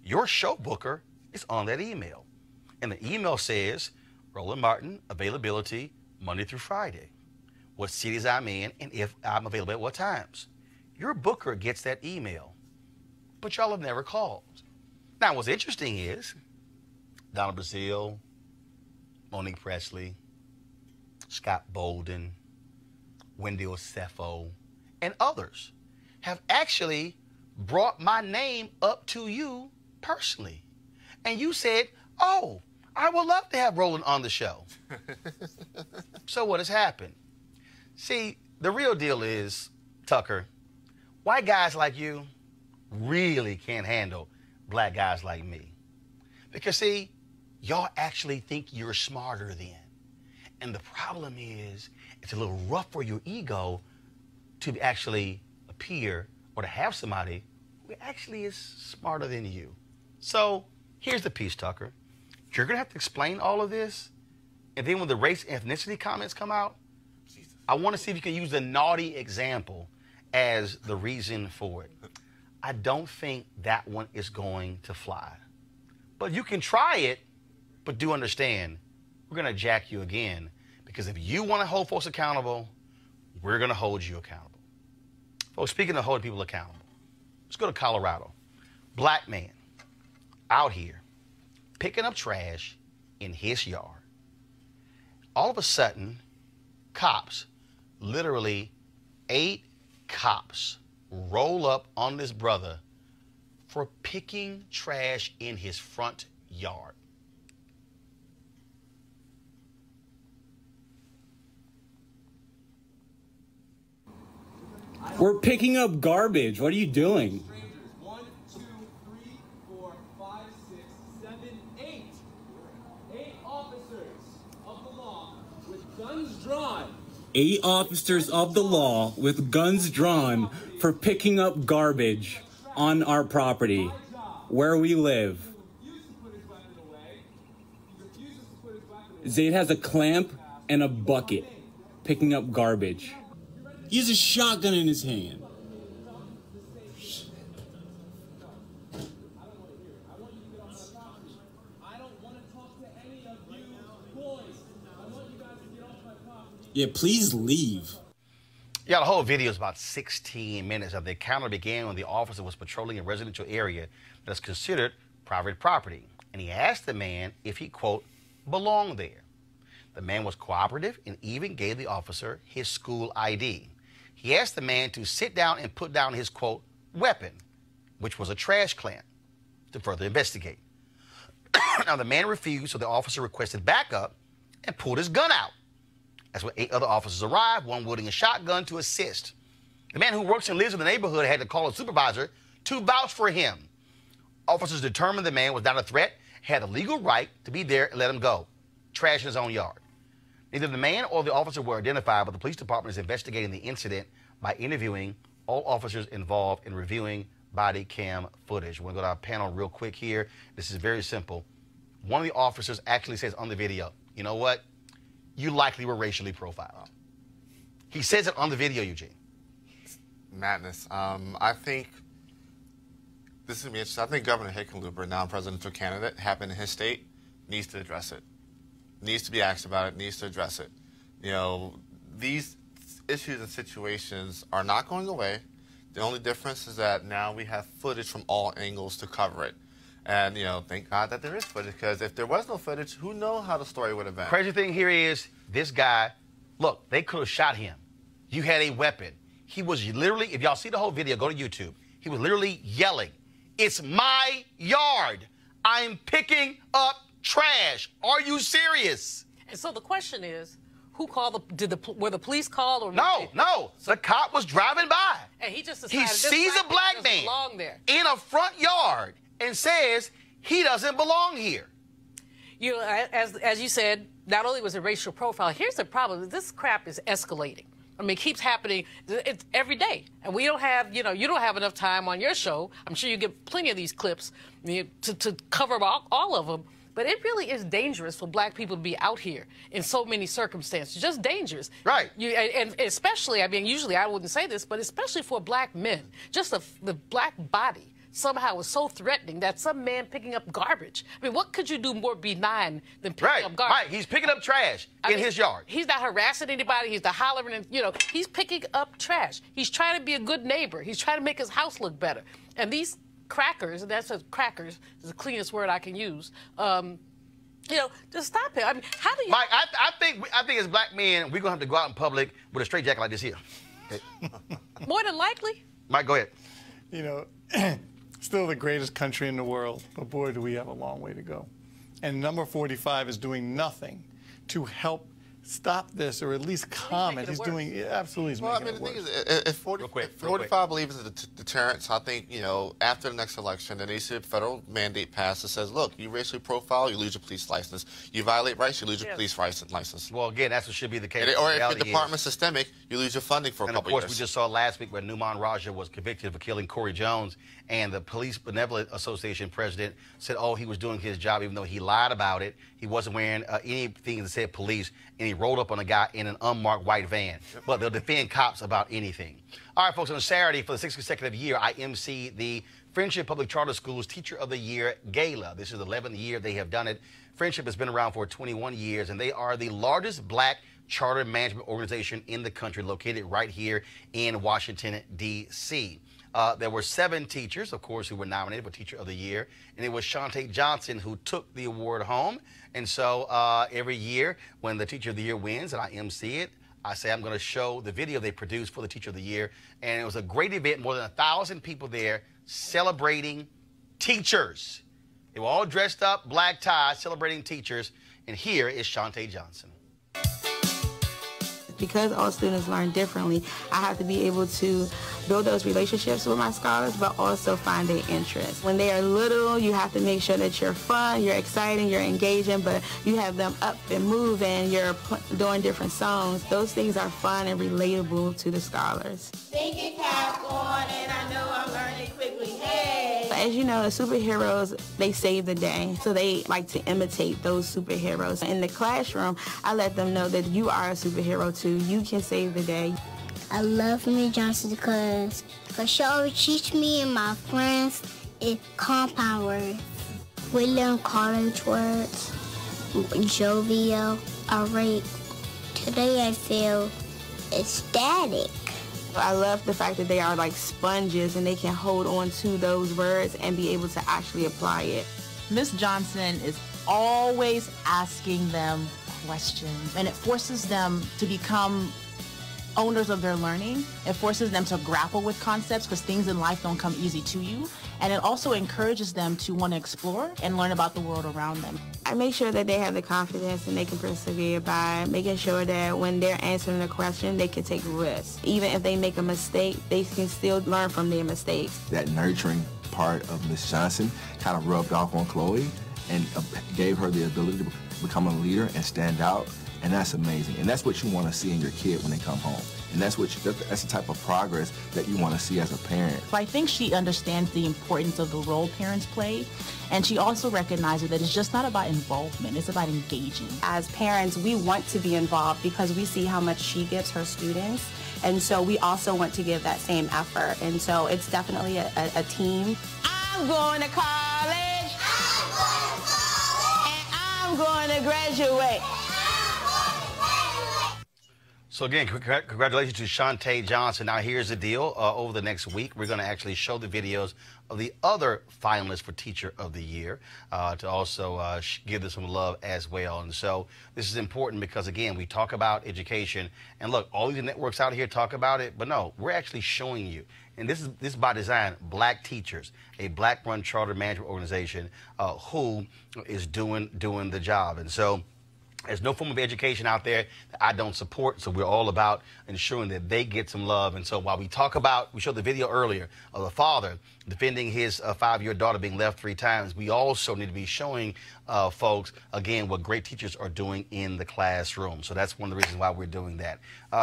[SPEAKER 2] Your show booker is on that email. And the email says, Roland Martin, availability Monday through Friday. What cities I'm in, and if I'm available at what times. Your booker gets that email, but y'all have never called. Now, what's interesting is Donna Brazile, Monique Presley, Scott Bolden, Wendy Osefo, and others have actually brought my name up to you personally. And you said, oh, I would love to have Roland on the show. So what has happened? See, the real deal is, Tucker, white guys like you really can't handle black guys like me. Because, see, y'all actually think you're smarter than. And the problem is, it's a little rough for your ego to actually appear or to have somebody who actually is smarter than you. So here's the piece, Tucker. You're going to have to explain all of this. And then when the race and ethnicity comments come out, I want to see if you can use the naughty example as the reason for it. I don't think that one is going to fly. But you can try it, but do understand, we're going to jack you again. Because if you want to hold folks accountable, we're going to hold you accountable. Folks, speaking of holding people accountable, let's go to Colorado. Black man out here picking up trash in his yard. All of a sudden, cops, literally 8 cops, roll up on this brother for picking trash in his front yard.
[SPEAKER 18] We're picking up garbage. What are you doing?
[SPEAKER 19] 1, 2, 3, 4, 5, 6, 7, 8. 8 officers of the law with guns drawn.
[SPEAKER 18] 8 officers of the law with guns drawn for picking up garbage on our property, where we live. Zayd has a clamp and a bucket, picking up garbage. He has a shotgun in his hand. Yeah, please leave.
[SPEAKER 2] Yeah, the whole video is about 16 minutes. The encounter began when the officer was patrolling a residential area that's considered private property. And he asked the man if he, quote, belonged there. The man was cooperative and even gave the officer his school ID. He asked the man to sit down and put down his, quote, weapon, which was a trash can, to further investigate. Now, the man refused, so the officer requested backup and pulled his gun out. That's when 8 other officers arrived, one wielding a shotgun to assist. The man who works and lives in the neighborhood had to call a supervisor to vouch for him. Officers determined the man was not a threat, had the legal right to be there and let him go. Trash in his own yard. Neither the man or the officer were identified, but the police department is investigating the incident by interviewing all officers involved and reviewing body cam footage. We're going to go to our panel real quick here. This is very simple. One of the officers actually says on the video, you know what? You likely were racially profiled. He says it on the video, Eugene.
[SPEAKER 6] Madness. I think this is going to be interesting. I think Governor Hickenlooper, now presidential candidate, happened in his state, needs to address it. Needs to be asked about it, needs to address it. You know, these issues and situations are not going away. The only difference is that now we have footage from all angles to cover it. And, you know, thank God that there is footage, because if there was no footage, who knows how the story would have been.
[SPEAKER 2] Crazy thing here is this guy, look, they could have shot him. You had a weapon. He was literally, if y'all see the whole video, go to YouTube. He was literally yelling, "It's my yard. I'm picking up trash. Are you serious?"
[SPEAKER 5] And so the question is, who called were the police called or
[SPEAKER 2] No. The cop was driving by.
[SPEAKER 5] And he just
[SPEAKER 2] He
[SPEAKER 5] decided
[SPEAKER 2] sees a black man
[SPEAKER 5] belong there.
[SPEAKER 2] in a front yard and says he doesn't belong here.
[SPEAKER 5] You know, as you said, not only was it racial profile, here's the problem. This crap is escalating. I mean, it keeps happening every day. And we don't have, you don't have enough time on your show. I'm sure you get plenty of these clips to cover all of them. But it really is dangerous for black people to be out here in so many circumstances. Just dangerous.
[SPEAKER 2] Right.
[SPEAKER 5] And especially, I mean, usually I wouldn't say this, but especially for black men. Just the black body somehow is so threatening that some man picking up garbage. I mean, what could you do more benign than picking up garbage?
[SPEAKER 2] Right. He's picking up trash in his yard.
[SPEAKER 5] He's not harassing anybody. He's not hollering. And, he's picking up trash. He's trying to be a good neighbor. He's trying to make his house look better. And these crackers, and that's crackers is the cleanest word I can use. Just stop it. I mean, how do you?
[SPEAKER 2] Mike, I think as black men, we're gonna have to go out in public with a straight jacket like this here.
[SPEAKER 5] More than likely.
[SPEAKER 2] Mike, go ahead.
[SPEAKER 4] Still the greatest country in the world, but boy, do we have a long way to go. And number 45 is doing nothing to help stop this, or at least comment. He's doing absolutely. He's making it worse.
[SPEAKER 6] The thing is, if 45 believes in deterrence, I think after the next election, there needs to be a federal mandate passed that says, look, you racially profile, you lose your police license. You violate rights, you lose your police license.
[SPEAKER 2] Well, again, that's what should be the case.
[SPEAKER 6] Or if the department's systemic, you lose your funding for a couple years.
[SPEAKER 2] And of course, we just saw last week where Numan Raja was convicted for killing Corey Jones, and the Police Benevolent Association president said, oh, he was doing his job, even though he lied about it. He wasn't wearing anything that said police, and he rolled up on a guy in an unmarked white van. But they'll defend cops about anything. All right, folks, on Saturday, for the 6th consecutive year, I emceed the Friendship Public Charter Schools Teacher of the Year Gala. This is the 11th year they have done it. Friendship has been around for 21 years, and they are the largest black charter management organization in the country, located right here in Washington, D.C. There were 7 teachers, of course, who were nominated for Teacher of the Year, and it was Shantae Johnson who took the award home. And so every year when the Teacher of the Year wins and I MC it, I say I'm going to show the video they produced for the Teacher of the Year. And it was a great event, more than 1,000 people there celebrating teachers. They were all dressed up, black ties, celebrating teachers. And here is Shantae Johnson.
[SPEAKER 20] Because all students learn differently, I have to be able to build those relationships with my scholars, but also find their interest. When they are little, you have to make sure that you're fun, you're exciting, you're engaging, but you have them up and moving, you're doing different songs. Those things are fun and relatable to the scholars. Thinking cap on, and I know I'm learning quickly. Hey! As you know, the superheroes, they save the day, so they like to imitate those superheroes. In the classroom, I let them know that you are a superhero too. You can save the day.
[SPEAKER 21] I love Ms. Johnson because she always teach me and my friends compound words. We learn college words, jovial, irate. Today I feel ecstatic.
[SPEAKER 20] I love the fact that they are like sponges and they can hold on to those words and be able to actually apply it.
[SPEAKER 22] Ms. Johnson is always asking them questions, and it forces them to become owners of their learning. It forces them to grapple with concepts because things in life don't come easy to you. And it also encourages them to want to explore and learn about the world around them.
[SPEAKER 20] I make sure that they have the confidence and they can persevere by making sure that when they're answering a question, they can take risks. Even if they make a mistake, they can still learn from their mistakes.
[SPEAKER 23] That nurturing part of Ms. Johnson kind of rubbed off on Chloe and gave her the ability to become a leader and stand out. And that's amazing. And that's what you want to see in your kid when they come home. And that's the type of progress that you want to see as a parent.
[SPEAKER 22] So I think she understands the importance of the role parents play. And she also recognizes that it's just not about involvement, it's about engaging.
[SPEAKER 20] As parents, we want to be involved because we see how much she gives her students. And so we also want to give that same effort. And so it's definitely a team. I'm going to college. I'm going to graduate.
[SPEAKER 2] So again, congratulations to Shantae Johnson. Now here's the deal. Over the next week, we're going to actually show the videos of the other finalists for Teacher of the Year to also give them some love as well. And so this is important because, again, we talk about education. And look, all these networks out here talk about it, but no, we're actually showing you. And this is by design, Black teachers, a Black-run charter management organization who is doing the job. And so there's no form of education out there that I don't support, so we're all about ensuring that they get some love. And so while we showed the video earlier of the father defending his 5-year-old daughter being left 3 times, we also need to be showing folks, again, what great teachers are doing in the classroom. So that's one of the reasons why we're doing that.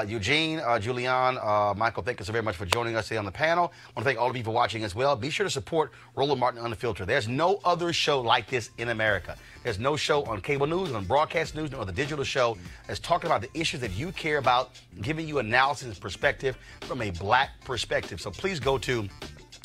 [SPEAKER 2] Eugene, Julianne, Michael, thank you so very much for joining us today on the panel. I want to thank all of you for watching as well. Be sure to support Roland Martin Unfiltered. There's no other show like this in America. There's no show on cable news, on broadcast news, or the digital show that's talking about the issues that you care about, giving you analysis and perspective from a Black perspective. So please go to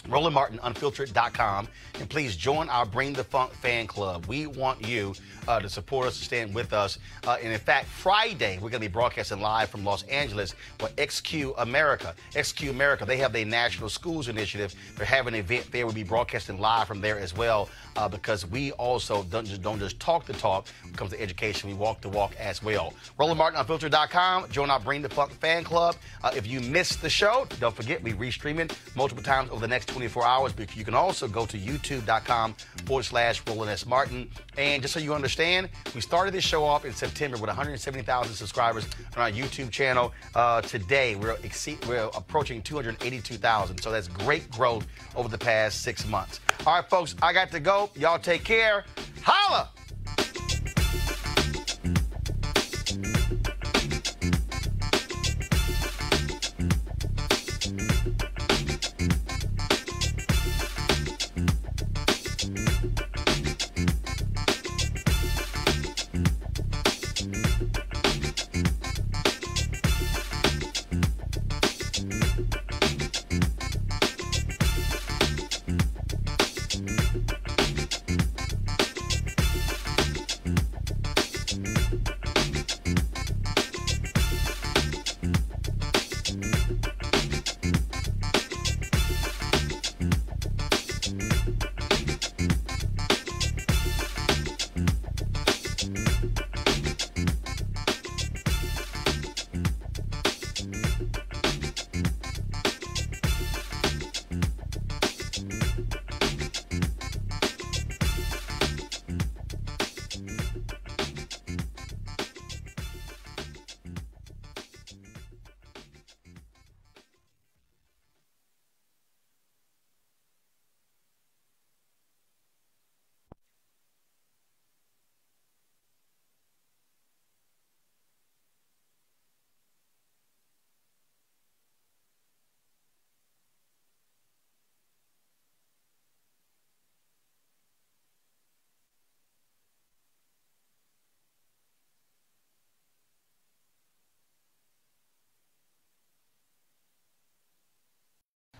[SPEAKER 2] RolandMartinUnfiltered.com and please join our Bring the Funk fan club. We want you to support us, to stand with us. And in fact, Friday, we're going to be broadcasting live from Los Angeles with XQ America. XQ America, they have their National Schools Initiative. They're having an event there. We'll be broadcasting live from there as well because we also don't just talk the talk when it comes to education. We walk the walk as well. RolandMartinUnfiltered.com. Join our Bring the Funk fan club. If you missed the show, don't forget, we re-stream it multiple times over the next 24 hours. But you can also go to youtube.com/Roland S. Martin. And just so you understand, we started this show off in September with 170,000 subscribers on our YouTube channel. Today, we're approaching 282,000. So that's great growth over the past 6 months. All right, folks, I got to go. Y'all take care. Holla!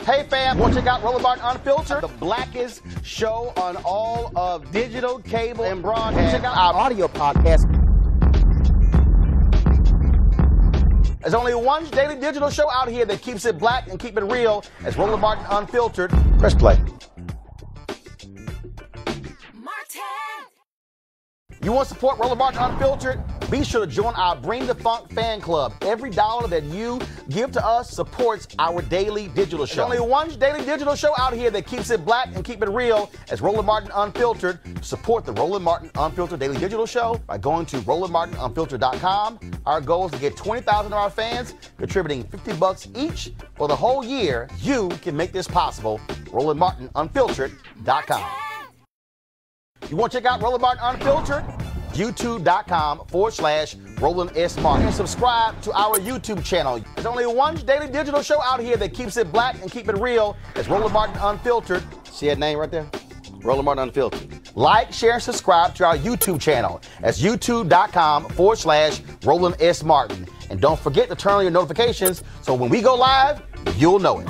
[SPEAKER 2] Hey fam, want to check out Roland Martin Unfiltered, the blackest show on all of digital, cable, and broadcast. Check out our audio podcast. There's only one daily digital show out here that keeps it black and keep it real. It's Roland Martin Unfiltered. Press play. You want to support Roland Martin Unfiltered? Be sure to join our Bring the Funk fan club. Every dollar that you give to us supports our daily digital show. There's only one daily digital show out here that keeps it black and keep it real. It's Roland Martin Unfiltered. Support the Roland Martin Unfiltered daily digital show by going to RolandMartinUnfiltered.com. Our goal is to get 20,000 of our fans contributing $50 each for the whole year. You can make this possible. RolandMartinUnfiltered.com. You want to check out Roland Martin Unfiltered? YouTube.com/Roland S. Martin. And subscribe to our YouTube channel. There's only one daily digital show out here that keeps it black and keep it real. It's Roland Martin Unfiltered. See that name right there? Roland Martin Unfiltered. Like, share, and subscribe to our YouTube channel. That's YouTube.com/Roland S. Martin. And don't forget to turn on your notifications so when we go live, you'll know it.